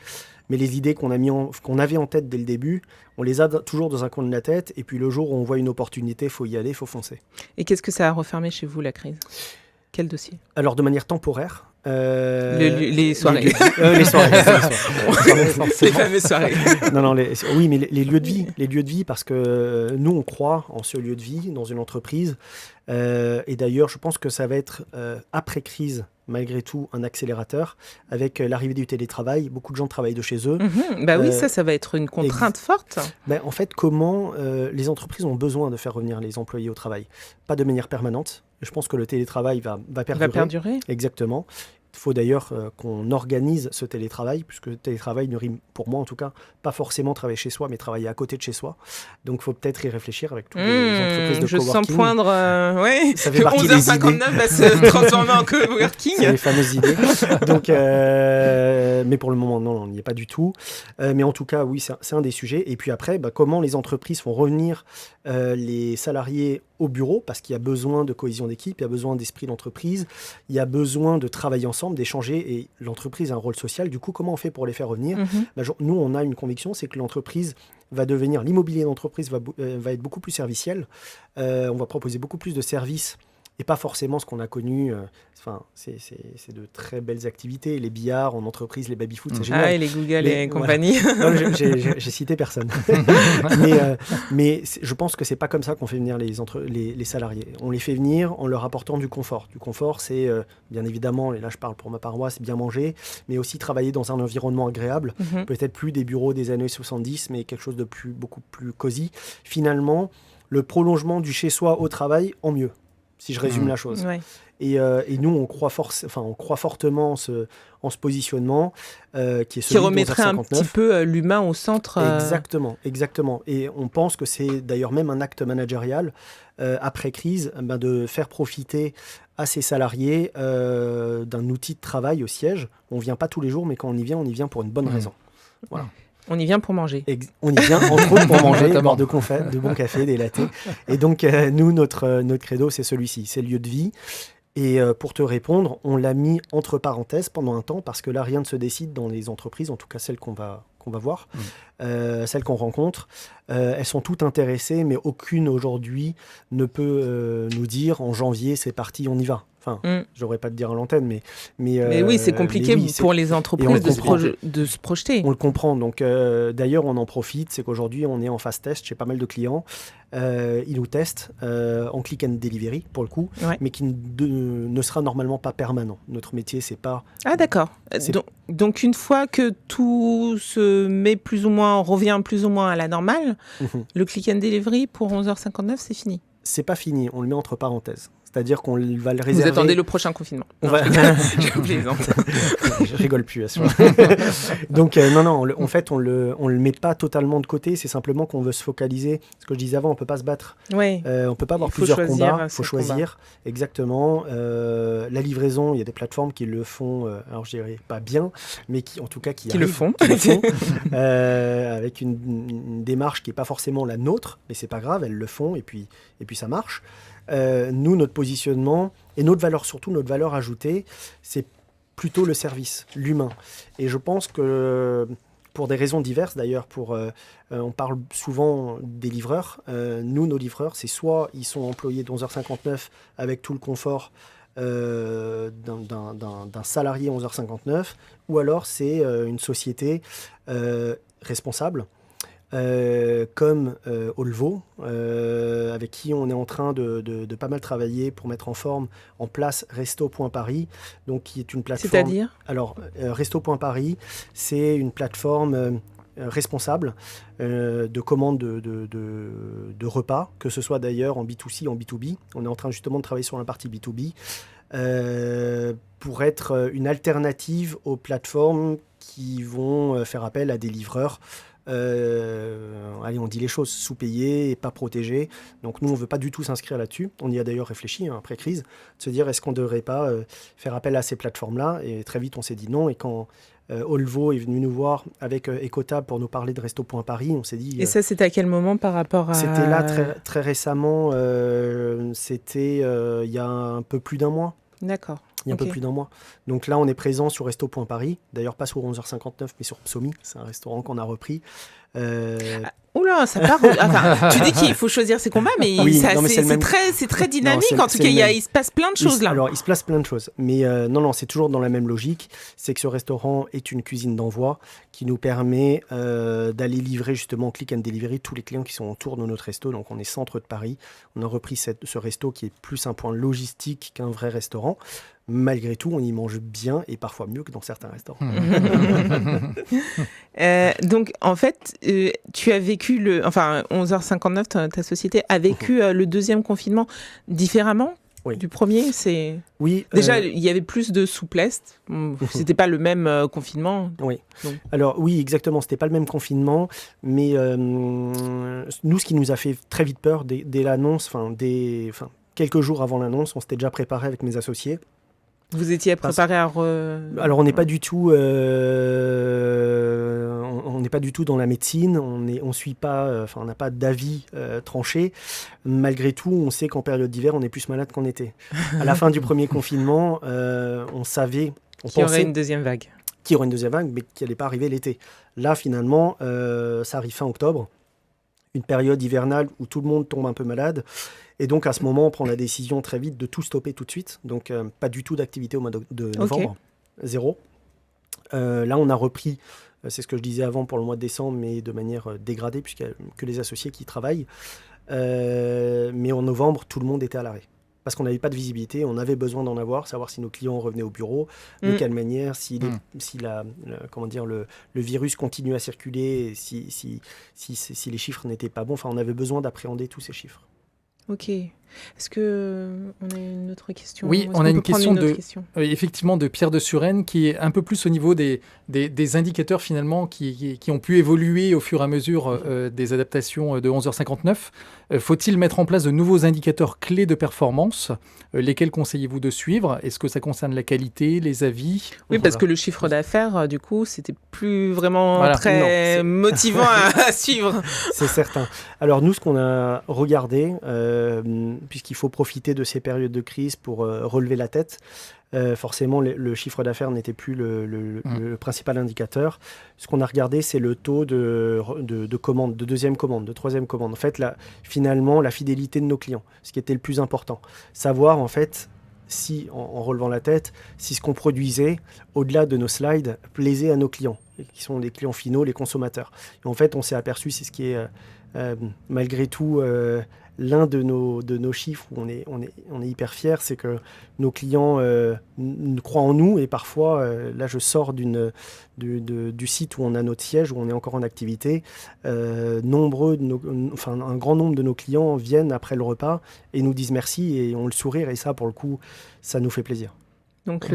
Mais les idées qu'on avait en tête dès le début, on les a toujours dans un coin de la tête. Et puis le jour où on voit une opportunité, il faut y aller, il faut foncer. Et qu'est-ce que ça a refermé chez vous, la crise? Quel dossier? Alors de manière temporaire. Les soirées. Les soirées. Les fameuses soirées. Non, oui, mais les lieux de vie. Les lieux de vie, parce que nous, on croit en ce lieu de vie dans une entreprise. Et d'ailleurs, je pense que ça va être, après crise, malgré tout, un accélérateur. Avec l'arrivée du télétravail, beaucoup de gens travaillent de chez eux. Oui, ça va être une contrainte forte. En fait, comment les entreprises ont besoin de faire revenir les employés au travail? Pas de manière permanente. Je pense que le télétravail va perdurer. Va perdurer. Exactement. Il faut d'ailleurs qu'on organise ce télétravail, puisque le télétravail ne rime, pour moi en tout cas, pas forcément travailler chez soi, mais travailler à côté de chez soi. Donc il faut peut-être y réfléchir avec toutes les entreprises de coworking. Je sens poindre, ça fait partie des 11h59 va se transformer en coworking. C'est les fameuses idées. Donc, mais pour le moment, non, on n'y est pas du tout. Mais en tout cas, oui, c'est un des sujets. Et puis après, comment les entreprises font revenir les salariés au bureau, parce qu'il y a besoin de cohésion d'équipe, il y a besoin d'esprit d'entreprise, il y a besoin de travailler ensemble, d'échanger, et l'entreprise a un rôle social. Du coup, comment on fait pour les faire revenir? Nous, on a une conviction, c'est que l'entreprise va devenir, l'immobilier d'entreprise va être beaucoup plus serviciel. On va proposer beaucoup plus de services, et pas forcément ce qu'on a connu. C'est de très belles activités, les billards en entreprise, les baby-foot, c'est génial. Et les Google et compagnie. Non, j'ai cité personne. mais je pense que c'est pas comme ça qu'on fait venir les salariés. On les fait venir en leur apportant du confort. Du confort, c'est bien évidemment, et là je parle pour ma paroisse, bien manger, mais aussi travailler dans un environnement agréable. Peut-être plus des bureaux des années 70, mais quelque chose de beaucoup plus cosy. Finalement, le prolongement du chez-soi au travail en mieux, si je résume la chose. Ouais. Et nous, on croit fortement en ce positionnement qui est celui qui remettrait un 11h59. petit peu l'humain au centre. Exactement. Et on pense que c'est d'ailleurs même un acte managérial après crise, de faire profiter à ses salariés d'un outil de travail au siège. On ne vient pas tous les jours, mais quand on y vient pour une bonne raison. Voilà. On y vient pour manger. On y vient entre autres pour manger, boire de bons cafés, des lattés. Et donc, nous, notre credo, c'est celui-ci, c'est le lieu de vie. Et pour te répondre, on l'a mis entre parenthèses pendant un temps, parce que là, rien ne se décide dans les entreprises, en tout cas celles qu'on va voir, celles qu'on rencontre. Elles sont toutes intéressées, mais aucune aujourd'hui ne peut nous dire en janvier, c'est parti, on y va. Enfin, je devrais pas te dire à l'antenne, mais oui, c'est compliqué pour les entreprises de se projeter. On le comprend. Donc, d'ailleurs, on en profite. C'est qu'aujourd'hui, on est en phase test chez pas mal de clients. Ils nous testent en click and delivery, pour le coup, mais qui ne sera normalement pas permanent. Notre métier, c'est pas... Ah, d'accord. Donc, une fois que tout revient plus ou moins à la normale, le click and delivery pour 11h59, c'est fini. C'est pas fini. On le met entre parenthèses. C'est-à-dire qu'on va le réserver... Vous attendez le prochain confinement. Je plaisante. Je rigole plus à ce moment. Donc, en fait, on le met pas totalement de côté. C'est simplement qu'on veut se focaliser. Ce que je disais avant, on peut pas se battre. Ouais. On peut pas avoir plusieurs combats. Il faut choisir. Exactement. La livraison, il y a des plateformes qui le font, alors je dirais pas bien, mais qui, en tout cas, qui le font. Avec une démarche qui est pas forcément la nôtre, mais c'est pas grave, elles le font et puis ça marche. Nous, notre positionnement et notre valeur, surtout notre valeur ajoutée, c'est plutôt le service, l'humain. Et je pense que pour des raisons diverses d'ailleurs, on parle souvent des livreurs. Nous, nos livreurs, c'est soit ils sont employés de 11h59 avec tout le confort d'un salarié 11h59, ou alors c'est une société responsable, comme Olvo, avec qui on est en train de pas mal travailler pour mettre en place Resto.Paris, donc qui est une plateforme. C'est-à-dire ? Alors, Resto.Paris, c'est une plateforme responsable de commande de repas, que ce soit d'ailleurs en B2C, en B2B. On est en train justement de travailler sur la partie B2B pour être une alternative aux plateformes qui vont faire appel à des livreurs. Allez, on dit les choses, sous-payés et pas protégés. Donc nous, on ne veut pas du tout s'inscrire là-dessus. On y a d'ailleurs réfléchi, après crise, de se dire est-ce qu'on ne devrait pas faire appel à ces plateformes-là. Et très vite, on s'est dit non. Et quand Olvo est venu nous voir avec Ecotab pour nous parler de Resto.Paris, on s'est dit... Et ça, c'était à quel moment par rapport à... C'était là très récemment, c'était il y a un peu plus d'un mois. D'accord. Il y a un peu plus d'un mois. Donc là, on est présent sur Resto.Paris. D'ailleurs, pas sur 11h59, mais sur Psomi. C'est un restaurant qu'on a repris. Oula, ça part. Enfin, tu dis qu'il faut choisir ses combats, mais, oui, c'est très dynamique. En tout cas, il se passe plein de choses là. Alors, il se passe plein de choses. Mais non, c'est toujours dans la même logique. C'est que ce restaurant est une cuisine d'envoi qui nous permet d'aller livrer justement click and delivery tous les clients qui sont autour de notre resto. Donc, on est centre de Paris. On a repris ce resto qui est plus un point logistique qu'un vrai restaurant. Malgré tout, on y mange bien et parfois mieux que dans certains restaurants. Donc, en fait, tu as vécu 11h59, ta société a vécu le deuxième confinement différemment du premier. Oui. Déjà, il y avait plus de souplesse. C'était pas le même confinement. Oui. Donc. Alors oui, exactement. C'était pas le même confinement, mais nous, ce qui nous a fait très vite peur dès l'annonce, quelques jours avant l'annonce, on s'était déjà préparé avec mes associés. Vous étiez préparé à... Alors, on n'est pas du tout... on n'est pas du tout dans la médecine. On suit pas... on n'a pas d'avis tranché. Malgré tout, on sait qu'en période d'hiver, on est plus malade qu'en été. À la fin du premier confinement, on savait... Qu'il y aurait une deuxième vague. Qu'il y aurait une deuxième vague, mais qui n'allait pas arriver l'été. Là, finalement, ça arrive fin octobre. Une période hivernale où tout le monde tombe un peu malade. Et donc, à ce moment, on prend la décision très vite de tout stopper tout de suite. Donc, pas du tout d'activité au mois de novembre. Zéro. Là, on a repris, c'est ce que je disais avant pour le mois de décembre, mais de manière dégradée, puisqu'il n'y a que les associés qui travaillent. Mais en novembre, tout le monde était à l'arrêt. Parce qu'on n'avait pas de visibilité, on avait besoin d'en avoir, savoir si nos clients revenaient au bureau, de quelle manière, si le virus continue à circuler, si les chiffres n'étaient pas bons. Enfin, on avait besoin d'appréhender tous ces chiffres. Ok. Est-ce qu'on a une autre question ? Oui, on a une question effectivement de Pierre de Suresnes qui est un peu plus au niveau des indicateurs finalement qui ont pu évoluer au fur et à mesure des adaptations de 11h59. Faut-il mettre en place de nouveaux indicateurs clés de performance ? Lesquels conseillez-vous de suivre ? Est-ce que ça concerne la qualité, les avis ? Oui, parce que le chiffre d'affaires, du coup, c'était plus vraiment très motivant à suivre. C'est certain. Alors nous, ce qu'on a regardé, puisqu'il faut profiter de ces périodes de crise pour relever la tête, forcément, le chiffre d'affaires n'était plus le principal indicateur. Ce qu'on a regardé, c'est le taux de commande, de deuxième commande, de troisième commande. En fait, finalement, la fidélité de nos clients, ce qui était le plus important. Savoir, en fait, si, en relevant la tête, si ce qu'on produisait, au-delà de nos slides, plaisait à nos clients, qui sont les clients finaux, les consommateurs. Et en fait, on s'est aperçu, c'est ce qui est malgré tout... l'un de nos chiffres où on est hyper fiers, c'est que nos clients croient en nous et parfois, là je sors du site où on a notre siège, où on est encore en activité, un grand nombre de nos clients viennent après le repas et nous disent merci et ont le sourire et ça pour le coup, ça nous fait plaisir. Donc,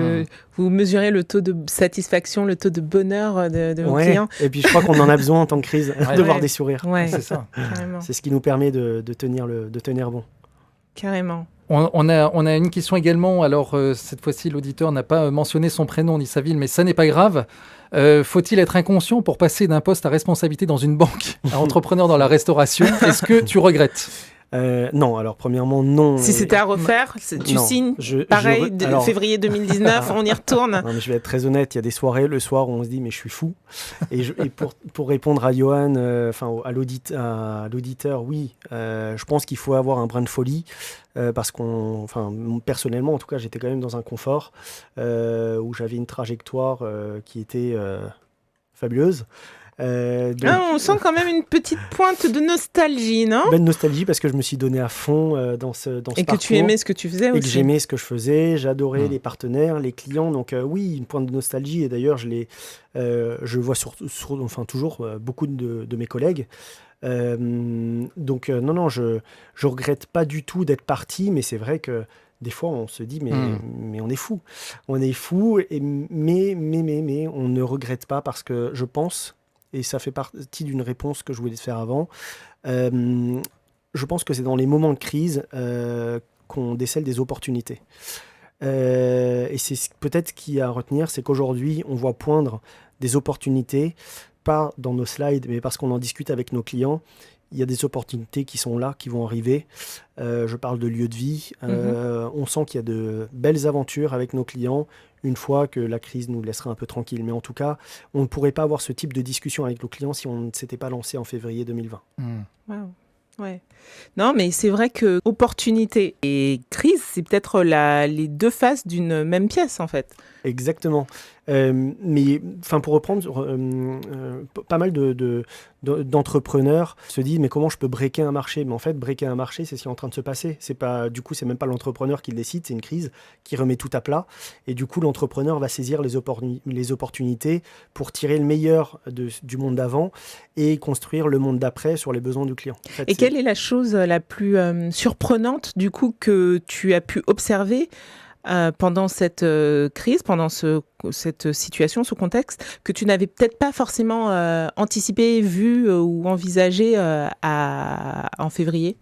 vous mesurez le taux de satisfaction, le taux de bonheur de vos clients. Et puis, je crois qu'on en a besoin en tant que crise, de voir des sourires. Ouais, c'est ça. Carrément. C'est ce qui nous permet de tenir bon. Carrément. On a une question également. Alors, cette fois-ci, l'auditeur n'a pas mentionné son prénom ni sa ville, mais ça n'est pas grave. Faut-il être inconscient pour passer d'un poste à responsabilité dans une banque à entrepreneur dans la restauration ? Est-ce que tu regrettes ? Non, alors premièrement, non. Si c'était à refaire, tu Non, signes je- pareil, alors- février 2019, on y retourne. Non, mais je vais être très honnête, il y a des soirées le soir où on se dit mais je suis fou. Et pour répondre à Johan, à l'auditeur, oui, je pense qu'il faut avoir un brin de folie parce personnellement en tout cas, j'étais quand même dans un confort où j'avais une trajectoire qui était fabuleuse. On sent quand même une petite pointe de nostalgie, non? Belle nostalgie parce que je me suis donné à fond dans ce Et que parcours. tu aimais ce que tu faisais Et que aussi. j'aimais ce que je faisais, j'adorais les partenaires, les clients. Donc oui, une pointe de nostalgie. Et d'ailleurs, je vois toujours beaucoup de mes collègues. Non, je regrette pas du tout d'être parti, mais c'est vrai que des fois, on se dit, mais on est fou. On est fou, mais on ne regrette pas parce que je pense, et ça fait partie d'une réponse que je voulais te faire avant, je pense que c'est dans les moments de crise qu'on décèle des opportunités. Et c'est peut-être ce qu'il y a à retenir, c'est qu'aujourd'hui, on voit poindre des opportunités, pas dans nos slides, mais parce qu'on en discute avec nos clients. Il y a des opportunités qui sont là, qui vont arriver. Je parle de lieu de vie. On sent qu'il y a de belles aventures avec nos clients une fois que la crise nous laissera un peu tranquille. Mais en tout cas, on ne pourrait pas avoir ce type de discussion avec nos clients si on ne s'était pas lancé en février 2020. Wow. Ouais. Non, mais c'est vrai que opportunité et crise, c'est peut-être les deux faces d'une même pièce, en fait. Exactement. Mais pour reprendre, pas mal d'entrepreneurs se disent mais comment je peux breaker un marché? Mais en fait, breaker un marché, c'est ce qui est en train de se passer. C'est même pas l'entrepreneur qui le décide, c'est une crise qui remet tout à plat. Et du coup, l'entrepreneur va saisir les opportunités pour tirer le meilleur du monde d'avant et construire le monde d'après sur les besoins du client. En fait, et quelle est la chose la plus surprenante, du coup, que tu as pu observer pendant cette crise, pendant cette situation, ce contexte, que tu n'avais peut-être pas forcément anticipé, vu ou envisagé en février?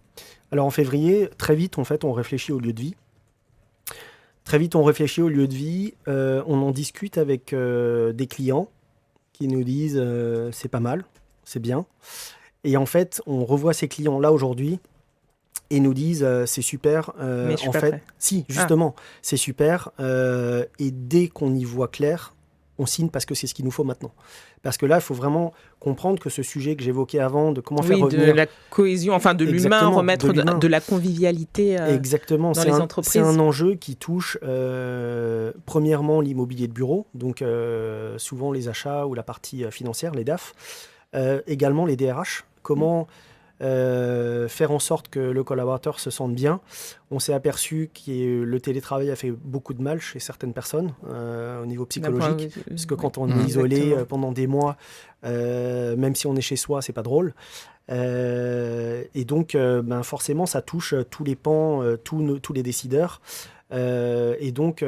Alors en février, très vite, en fait, on réfléchit au lieu de vie. Très vite, on réfléchit au lieu de vie. On en discute avec des clients qui nous disent c'est pas mal, c'est bien. Et en fait, on revoit ces clients-là aujourd'hui et nous disent c'est super. Mais je suis en pas fait, prêt. si, justement, c'est super. Et dès qu'on y voit clair, on signe parce que c'est ce qu'il nous faut maintenant. Parce que là, il faut vraiment comprendre que ce sujet que j'évoquais avant, de comment faire revenir... de la cohésion, enfin de l'humain, Exactement, remettre de l'humain. de la convivialité Exactement, dans les entreprises. c'est un enjeu qui touche premièrement l'immobilier de bureau, donc souvent les achats ou la partie financière, les DAF, également les DRH. Comment faire en sorte que le collaborateur se sente bien. On s'est aperçu que le télétravail a fait beaucoup de mal chez certaines personnes au niveau psychologique, parce que quand on est isolé pendant des mois, même si on est chez soi, c'est pas drôle. Et donc, forcément, ça touche tous les pans, tous les décideurs. Et donc,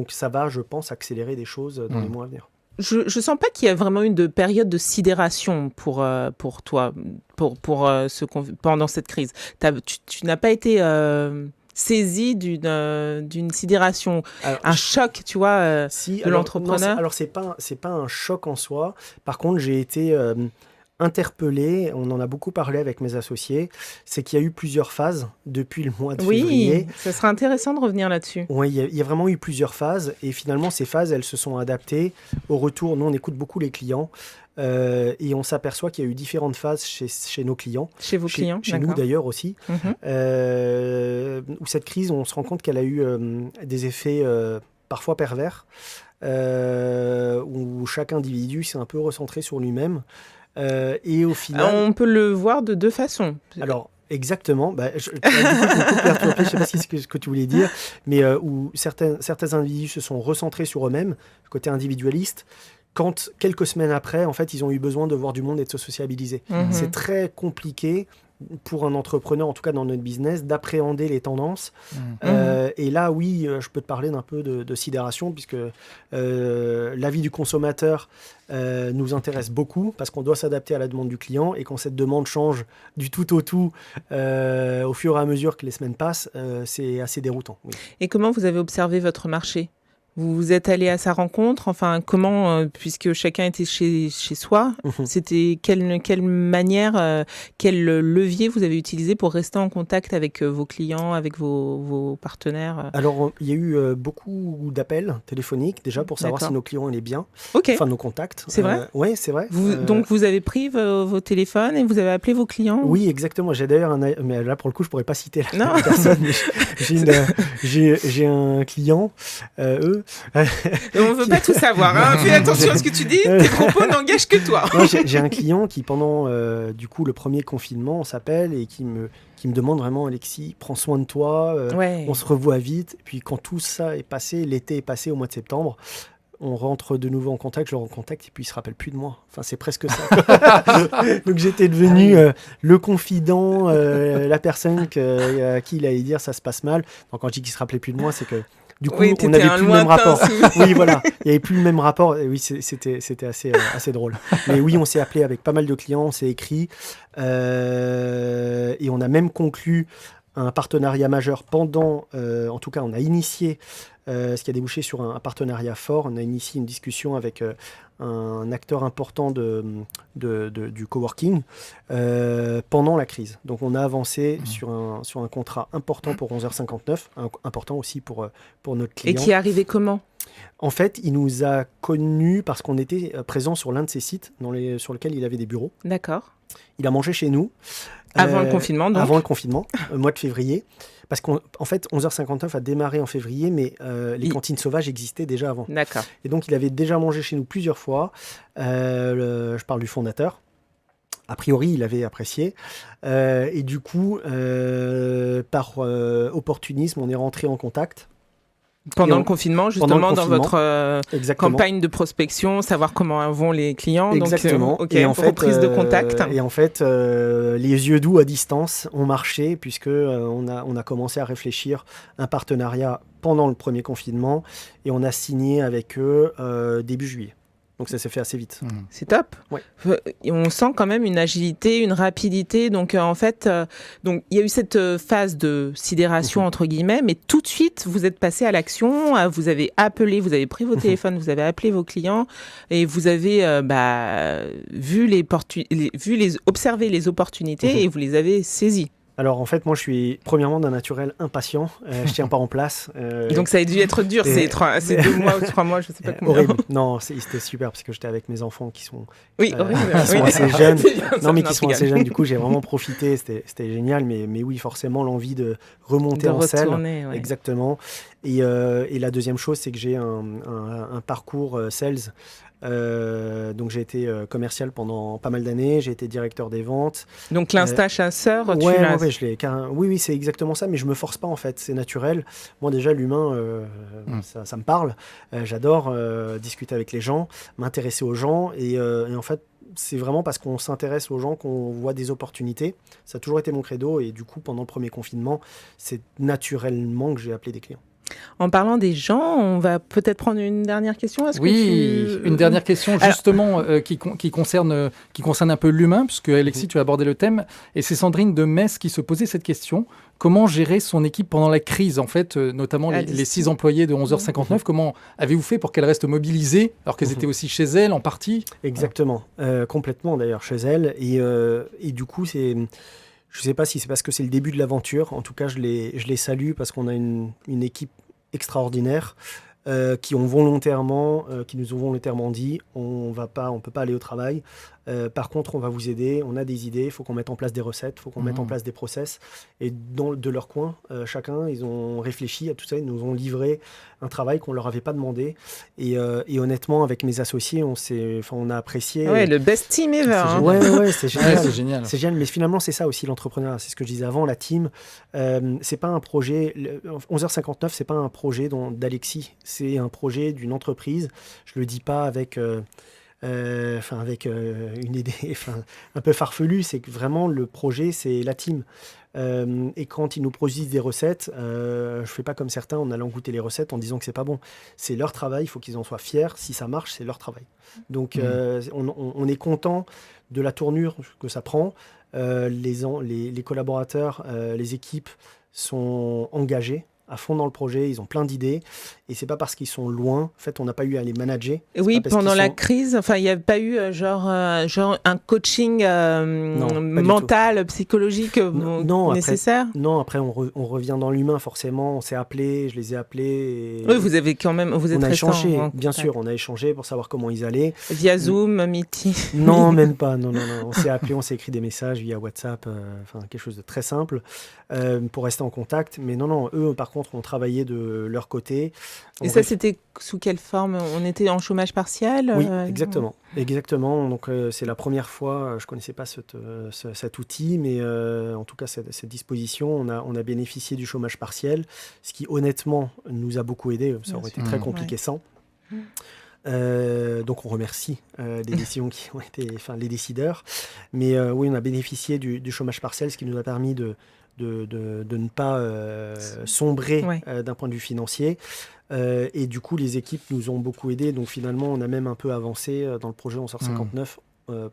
ça va, je pense, accélérer des choses dans les mois à venir. Je sens pas qu'il y a vraiment une période de sidération pour toi, pendant cette crise. Tu n'as pas été saisi d'une sidération, un choc, tu vois, de l'entrepreneur. Alors, c'est pas un choc en soi. Par contre, j'ai été interpellé, on en a beaucoup parlé avec mes associés, c'est qu'il y a eu plusieurs phases depuis le mois de février. Oui, ça sera intéressant de revenir là-dessus. Oui, il y a vraiment eu plusieurs phases et finalement ces phases, elles se sont adaptées au retour. Nous, on écoute beaucoup les clients et on s'aperçoit qu'il y a eu différentes phases chez nos clients. Chez vos clients, chez nous d'ailleurs aussi. Où cette crise, on se rend compte qu'elle a eu des effets parfois pervers, où chaque individu s'est un peu recentré sur lui-même. Et au final, on peut le voir de deux façons. Alors, exactement. Je ne sais pas ce que tu voulais dire, mais où certains individus se sont recentrés sur eux-mêmes, côté individualiste, quand quelques semaines après, en fait, ils ont eu besoin de voir du monde et de se sociabiliser. C'est très compliqué pour un entrepreneur, en tout cas dans notre business, d'appréhender les tendances. Et là, oui, je peux te parler d'un peu de sidération, puisque l'avis du consommateur nous intéresse beaucoup, parce qu'on doit s'adapter à la demande du client, et quand cette demande change du tout au tout, au fur et à mesure que les semaines passent, c'est assez déroutant. Oui. Et comment vous avez observé votre marché Vous êtes allé à sa rencontre, enfin comment, puisque chacun était chez soi, c'était quelle manière, quel levier vous avez utilisé pour rester en contact avec vos clients, avec vos partenaires? Alors, il y a eu beaucoup d'appels téléphoniques, déjà pour savoir si nos clients allaient bien, Ok, enfin nos contacts. c'est vrai? Oui, c'est vrai. Donc vous avez pris vos téléphones et vous avez appelé vos clients? Oui, exactement. J'ai d'ailleurs mais là pour le coup, je pourrais pas citer la Non. personne. Mais j'ai un client, eux. On veut pas tout savoir, hein. Fais attention à ce que tu dis, tes propos n'engagent que toi. Non, j'ai un client qui pendant du coup le premier confinement, on s'appelle et qui me demande vraiment, Alexis, prends soin de toi, Ouais. on se revoit vite. Et puis quand tout ça est passé, l'été est passé au mois de septembre. On rentre de nouveau en contact, je le recontacte et puis il se rappelle plus de moi. Enfin, c'est presque ça. Donc j'étais devenu le confident, la personne à qui il allait dire ça se passe mal. Donc quand je dis qu'il se rappelait plus de moi, c'est que du coup Oui, on t'étais n'avait un plus le même lointain rapport. Oui, voilà, il n'y avait plus le même rapport. Et oui, c'était assez drôle. Mais oui, on s'est appelé avec pas mal de clients, on s'est écrit et on a même conclu un partenariat majeur pendant, en tout cas on a initié ce qui a débouché sur un partenariat fort. On a initié une discussion avec un acteur important du coworking pendant la crise. Donc on a avancé sur un contrat important pour 11h59, important aussi pour notre Et client. qui est arrivé comment? En fait, il nous a connus parce qu'on était présent sur l'un de ses sites sur lequel il avait des bureaux. D'accord. Il a mangé chez nous. Avant le confinement, donc? Avant le confinement, mois de février. Parce qu'en fait, 11h59 a démarré en février, mais les cantines sauvages existaient déjà avant. D'accord. Et donc, il avait déjà mangé chez nous plusieurs fois. Je parle du fondateur. A priori, il avait apprécié. Et du coup, par opportunisme, on est rentré en contact. Pendant le confinement, justement, dans votre campagne de prospection, savoir comment vont les clients. Exactement. Donc, et en fait, reprise de contact. Et en fait, les yeux doux à distance ont marché puisque on a commencé à réfléchir un partenariat pendant le premier confinement et on a signé avec eux début juillet. Donc ça s'est fait assez vite. C'est top. Ouais. Et on sent quand même une agilité, une rapidité. Donc en fait, donc il y a eu cette phase de sidération entre guillemets, mais tout de suite vous êtes passé à l'action. Vous avez appelé, vous avez pris vos téléphones, vous avez appelé vos clients et vous avez observé les opportunités et vous les avez saisies. Alors en fait, moi je suis premièrement d'un naturel impatient, je tiens pas en place. Donc ça a dû être dur, c'est 2 mois ou 3 mois, je sais pas combien. Horrible. Non, c'était super parce que j'étais avec mes enfants qui sont, sont assez jeunes. Non mais qui sont assez jeunes, du coup j'ai vraiment profité, c'était génial, mais oui forcément l'envie de remonter en selle. Ouais. Exactement. Et la deuxième chose, c'est que j'ai un parcours sales. Donc j'ai été commercial pendant pas mal d'années, j'ai été directeur des ventes. Donc l'instinct chasseur, oui, c'est exactement ça, mais je me force pas en fait, c'est naturel. Moi déjà l'humain, ça me parle. J'adore discuter avec les gens, m'intéresser aux gens et en fait c'est vraiment parce qu'on s'intéresse aux gens qu'on voit des opportunités. Ça a toujours été mon credo et du coup pendant le premier confinement, c'est naturellement que j'ai appelé des clients. En parlant des gens, on va peut-être prendre une dernière question. Une dernière question justement qui concerne un peu l'humain, puisque Alexis, tu as abordé le thème, et c'est Sandrine de Metz qui se posait cette question. Comment gérer son équipe pendant la crise, en fait, notamment les 6 employés de 11h59, comment avez-vous fait pour qu'elles restent mobilisées, alors qu'elles étaient aussi chez elles en partie? Exactement, complètement d'ailleurs chez elles, et du coup c'est... Je ne sais pas si c'est parce que c'est le début de l'aventure. En tout cas, je les salue parce qu'on a une équipe extraordinaire qui nous ont volontairement dit on peut pas aller au travail. Par contre, on va vous aider. On a des idées. Il faut qu'on mette en place des recettes. Il faut qu'on mette en place des process. Et de leur coin, chacun, ils ont réfléchi à tout ça. Ils nous ont livré un travail qu'on leur avait pas demandé. Et honnêtement, avec mes associés, on a apprécié. Ouais, le best team ever. C'est génial. C'est génial. C'est génial. Mais finalement, c'est ça aussi l'entrepreneuriat. C'est ce que je disais avant. La team, c'est pas un projet. 11h59, c'est pas un projet d'Alexis. C'est un projet d'une entreprise. Je le dis pas avec une idée un peu farfelue, c'est que vraiment le projet, c'est la team. Et quand ils nous produisent des recettes, je fais pas comme certains en allant goûter les recettes en disant que c'est pas bon. C'est leur travail, il faut qu'ils en soient fiers. Si ça marche, c'est leur travail. Donc on est content de la tournure que ça prend. Les collaborateurs, les équipes sont engagés à fond dans le projet, ils ont plein d'idées. Et c'est pas parce qu'ils sont loin, en fait, on n'a pas eu à les manager. Oui, pendant la crise, enfin, il n'y a pas eu genre un coaching mental, psychologique nécessaire. Non, après on revient dans l'humain forcément. On s'est appelé, je les ai appelés. Oui, vous avez quand même, vous êtes restés échangé, bien sûr, on a échangé pour savoir comment ils allaient. Via Zoom, Meeting. Non, même pas. Non. On s'est appelé, on s'est écrit des messages via WhatsApp, quelque chose de très simple pour rester en contact. Mais non, eux, par contre, ont travaillé de leur côté. Et ça, c'était sous quelle forme? On était en chômage partiel? Oui, exactement. Donc, c'est la première fois, je ne connaissais pas cet outil, mais en tout cas, cette disposition, on a bénéficié du chômage partiel, ce qui, honnêtement, nous a beaucoup aidé. Ça aurait été très compliqué sans. Donc, on remercie les décisions qui ont été, les décideurs. Mais oui, on a bénéficié du chômage partiel, ce qui nous a permis de ne pas sombrer d'un point de vue financier. Et du coup, les équipes nous ont beaucoup aidés. Donc finalement, on a même un peu avancé dans le projet 11h59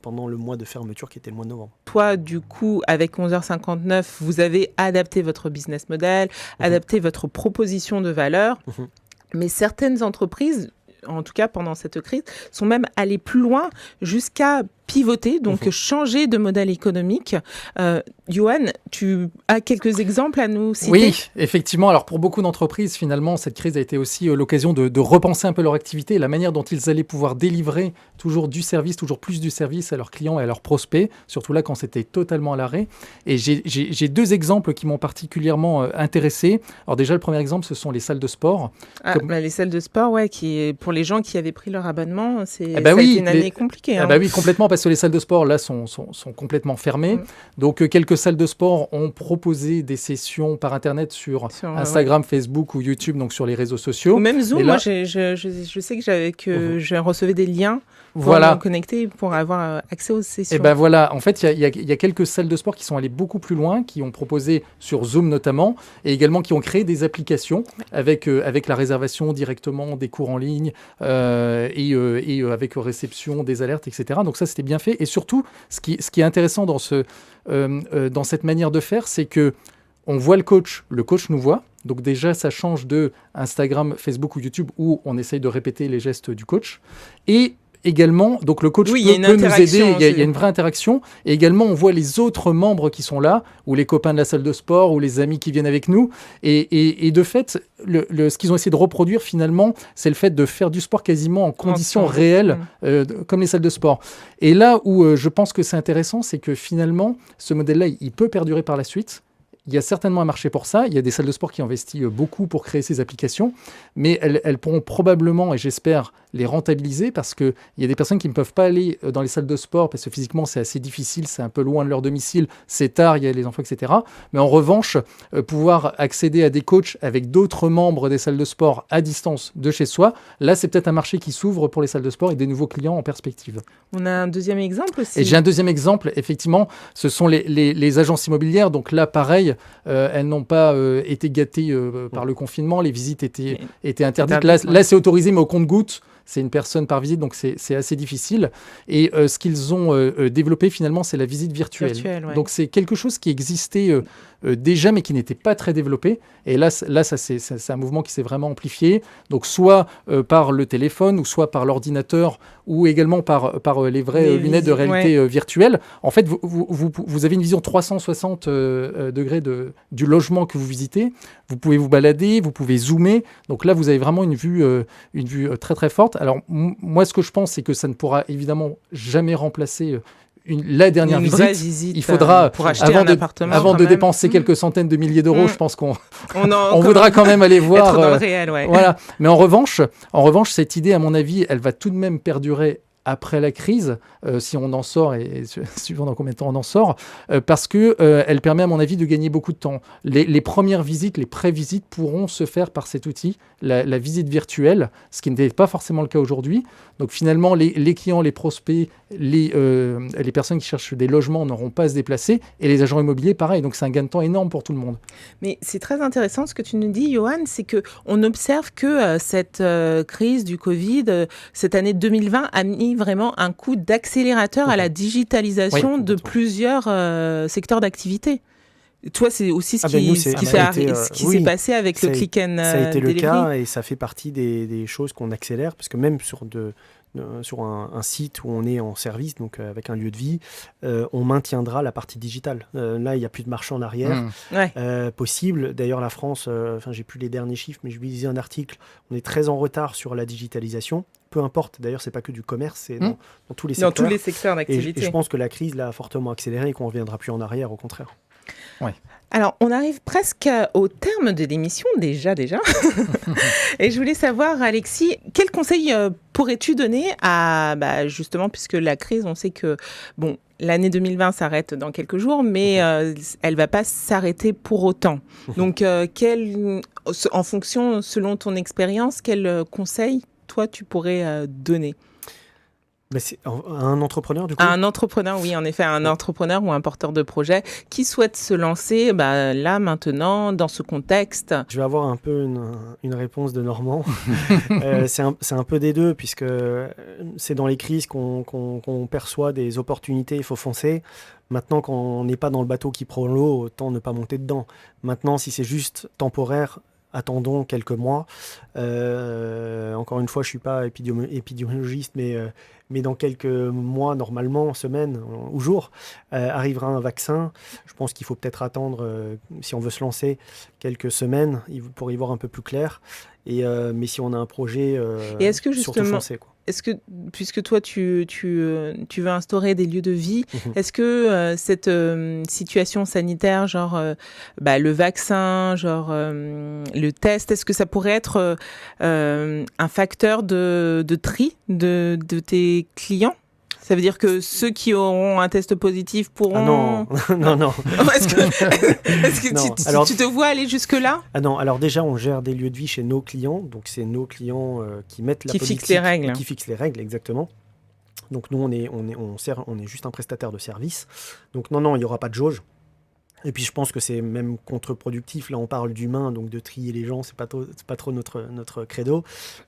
pendant le mois de fermeture qui était le mois de novembre. Toi, du coup, avec 11h59, vous avez adapté votre business model, adapté votre proposition de valeur. Mais certaines entreprises, en tout cas pendant cette crise, sont même allées plus loin jusqu'à pivoter, donc changer de modèle économique. Yoann, tu as quelques exemples à nous citer? Oui, effectivement. Alors pour beaucoup d'entreprises, finalement, cette crise a été aussi l'occasion de repenser un peu leur activité et la manière dont ils allaient pouvoir délivrer toujours plus du service à leurs clients et à leurs prospects, surtout là quand c'était totalement à l'arrêt. Et j'ai deux exemples qui m'ont particulièrement intéressé. Alors déjà, le premier exemple, ce sont les salles de sport. Les salles de sport, qui pour les gens qui avaient pris leur abonnement, ça a été une année compliquée. Oui, complètement, parce que les salles de sport, là, sont complètement fermées. Donc, quelques salles de sport ont proposé des sessions par Internet sur Instagram, Facebook ou YouTube, donc sur les réseaux sociaux. Ou même Zoom. Là, moi, je sais que je recevais des liens pour me connecter, pour avoir accès aux sessions. Et voilà, en fait, il y a quelques salles de sport qui sont allées beaucoup plus loin, qui ont proposé sur Zoom notamment, et également qui ont créé des applications avec la réservation directement des cours en ligne et avec réception des alertes, etc. Donc ça, c'était bien fait. Et surtout, ce qui est intéressant dans cette manière de faire, c'est que on voit le coach nous voit. Donc déjà, ça change de Instagram, Facebook ou YouTube où on essaye de répéter les gestes du coach. Et également, donc le coach peut nous aider, il y a une vraie interaction. Et également, on voit les autres membres qui sont là, ou les copains de la salle de sport, ou les amis qui viennent avec nous. Et de fait, ce qu'ils ont essayé de reproduire finalement, c'est le fait de faire du sport quasiment en conditions réelles, comme les salles de sport. Et là où je pense que c'est intéressant, c'est que finalement, ce modèle-là, il peut perdurer par la suite. Il y a certainement un marché pour ça. Il y a des salles de sport qui investissent beaucoup pour créer ces applications, mais elles pourront probablement, et j'espère, les rentabiliser parce qu'il y a des personnes qui ne peuvent pas aller dans les salles de sport parce que physiquement, c'est assez difficile, c'est un peu loin de leur domicile, c'est tard, il y a les enfants, etc. Mais en revanche, pouvoir accéder à des coachs avec d'autres membres des salles de sport à distance de chez soi, là, c'est peut-être un marché qui s'ouvre pour les salles de sport et des nouveaux clients en perspective. On a un deuxième exemple aussi. Et j'ai un deuxième exemple, effectivement, ce sont les agences immobilières. Donc là, pareil, elles n'ont pas été gâtées par le confinement, les visites étaient interdites. Là, c'est autorisé, mais au compte-gouttes. C'est une personne par visite, donc c'est assez difficile. Et ce qu'ils ont développé finalement, c'est la visite virtuelle. Donc c'est quelque chose qui existait déjà, mais qui n'était pas très développé. Et là c'est un mouvement qui s'est vraiment amplifié. Donc soit par le téléphone, ou soit par l'ordinateur, ou également par les vraies lunettes de réalité virtuelle. En fait, vous avez une vision 360 degrés du logement que vous visitez. Vous pouvez vous balader, vous pouvez zoomer. Donc là, vous avez vraiment une vue très très forte. Alors moi, ce que je pense, c'est que ça ne pourra évidemment jamais remplacer la dernière visite. Il faudra, pour acheter un appartement, avant de dépenser quelques centaines de milliers d'euros, je pense qu'on voudra quand même aller voir. Être dans le réel, Voilà. Mais en revanche, cette idée, à mon avis, elle va tout de même perdurer après la crise, si on en sort, et suivant dans combien de temps on en sort, parce qu'elle permet, à mon avis, de gagner beaucoup de temps. Les premières visites, les pré-visites pourront se faire par cet outil, la visite virtuelle, ce qui n'était pas forcément le cas aujourd'hui. Donc finalement, les clients, les prospects, les personnes qui cherchent des logements n'auront pas à se déplacer, et les agents immobiliers, pareil. Donc c'est un gain de temps énorme pour tout le monde. Mais c'est très intéressant ce que tu nous dis, Yoann, c'est qu'on observe que cette crise du Covid, cette année 2020, a mis vraiment un coup d'accélérateur à la digitalisation de plusieurs secteurs d'activité. Toi, c'est aussi ce nous, qui oui, s'est passé avec le click and ça a été le delivery. cas et ça fait partie des choses qu'on accélère parce que même sur un site où on est en service, donc avec un lieu de vie, on maintiendra la partie digitale. Là, il n'y a plus de marche en arrière possible. D'ailleurs, la France, j'ai plus les derniers chiffres, mais je lisais un article, on est très en retard sur la digitalisation. Peu importe, d'ailleurs, c'est pas que du commerce, c'est dans tous les secteurs. Dans tous les secteurs d'activité. Et je pense que la crise l'a fortement accéléré et qu'on ne reviendra plus en arrière, au contraire. Ouais. Alors, on arrive presque au terme de l'émission, déjà. Et je voulais savoir, Alexis, quel conseil pourrais-tu donner à, justement, puisque la crise, on sait que, l'année 2020 s'arrête dans quelques jours, mais elle ne va pas s'arrêter pour autant. Donc, en fonction, selon ton expérience, quel conseil, toi, tu pourrais donner ? C'est un entrepreneur, du coup ? Un entrepreneur, oui, en effet, un entrepreneur ou un porteur de projet qui souhaite se lancer là, maintenant, dans ce contexte. Je vais avoir un peu une réponse de Normand. C'est un peu des deux, puisque c'est dans les crises qu'on perçoit des opportunités, il faut foncer. Maintenant, quand on n'est pas dans le bateau qui prend l'eau, autant ne pas monter dedans. Maintenant, si c'est juste temporaire, attendons quelques mois. Encore une fois, je ne suis pas épidémiologiste, mais dans quelques mois, normalement, semaines ou jours, arrivera un vaccin. Je pense qu'il faut peut-être attendre, si on veut se lancer, quelques semaines pour y voir un peu plus clair. Mais si on a un projet, surtout foncer, quoi. Est-ce que, puisque toi, tu veux instaurer des lieux de vie, est-ce que cette situation sanitaire, genre le vaccin, genre le test, est-ce que ça pourrait être un facteur de tri de tes clients ? Ça veut dire que ceux qui auront un test positif pourront... Ah non. Est-ce que non. Tu te vois aller jusque-là ? Ah non, alors déjà, on gère des lieux de vie chez nos clients. Donc, c'est nos clients qui mettent la politique. Qui fixent les règles. Qui fixent les règles, exactement. Donc, nous, on est juste un prestataire de service. Donc, non, il n'y aura pas de jauge. Et puis, je pense que c'est même contre-productif. Là, on parle d'humain, donc de trier les gens, c'est pas trop notre credo.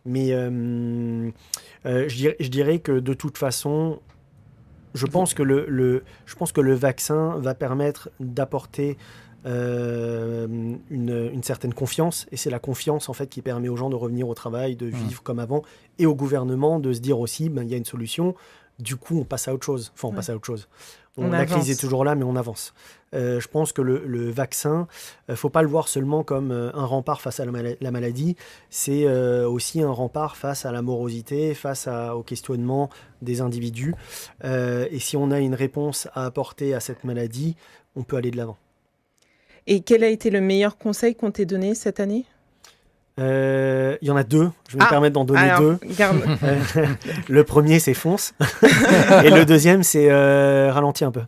Mais je dirais que de toute façon, je pense que le vaccin va permettre d'apporter une certaine confiance. Et c'est la confiance, en fait, qui permet aux gens de revenir au travail, de vivre comme avant. Et au gouvernement de se dire aussi, il y a une solution. Du coup, on passe à autre chose. Enfin, on passe à autre chose. La crise est toujours là, mais on avance. Je pense que le vaccin, il ne faut pas le voir seulement comme un rempart face à la maladie. C'est aussi un rempart face à la morosité, face au questionnement des individus. Et si on a une réponse à apporter à cette maladie, on peut aller de l'avant. Et quel a été le meilleur conseil qu'on t'ait donné cette année ? Il y en a deux, je vais me permettre d'en donner deux. Le premier, c'est fonce. Et le deuxième, c'est ralentis un peu.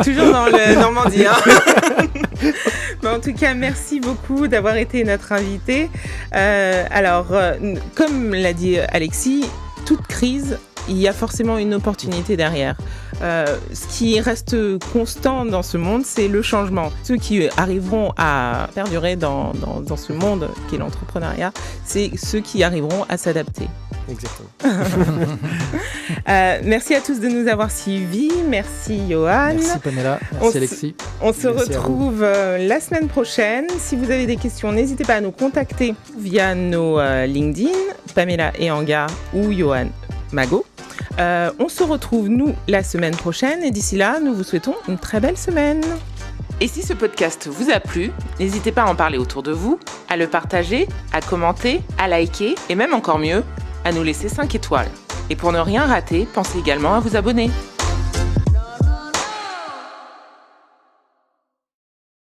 Toujours dans le Normandie. En tout cas, merci beaucoup d'avoir été notre invité. Comme l'a dit Alexis, toute crise, il y a forcément une opportunité derrière. Ce qui reste constant dans ce monde, c'est le changement. Ceux qui arriveront à perdurer dans ce monde qu'est l'entrepreneuriat, c'est ceux qui arriveront à s'adapter. Exactement. Merci à tous de nous avoir suivis. Merci Johan. Merci Pamela. Merci Alexis. On se retrouve la semaine prochaine. Si vous avez des questions, n'hésitez pas à nous contacter via nos LinkedIn, Pamela et Anga ou Johan Mago. On se retrouve, nous, la semaine prochaine. Et d'ici là, nous vous souhaitons une très belle semaine. Et si ce podcast vous a plu, n'hésitez pas à en parler autour de vous, à le partager, à commenter, à liker et même encore mieux, à nous laisser 5 étoiles. Et pour ne rien rater, pensez également à vous abonner.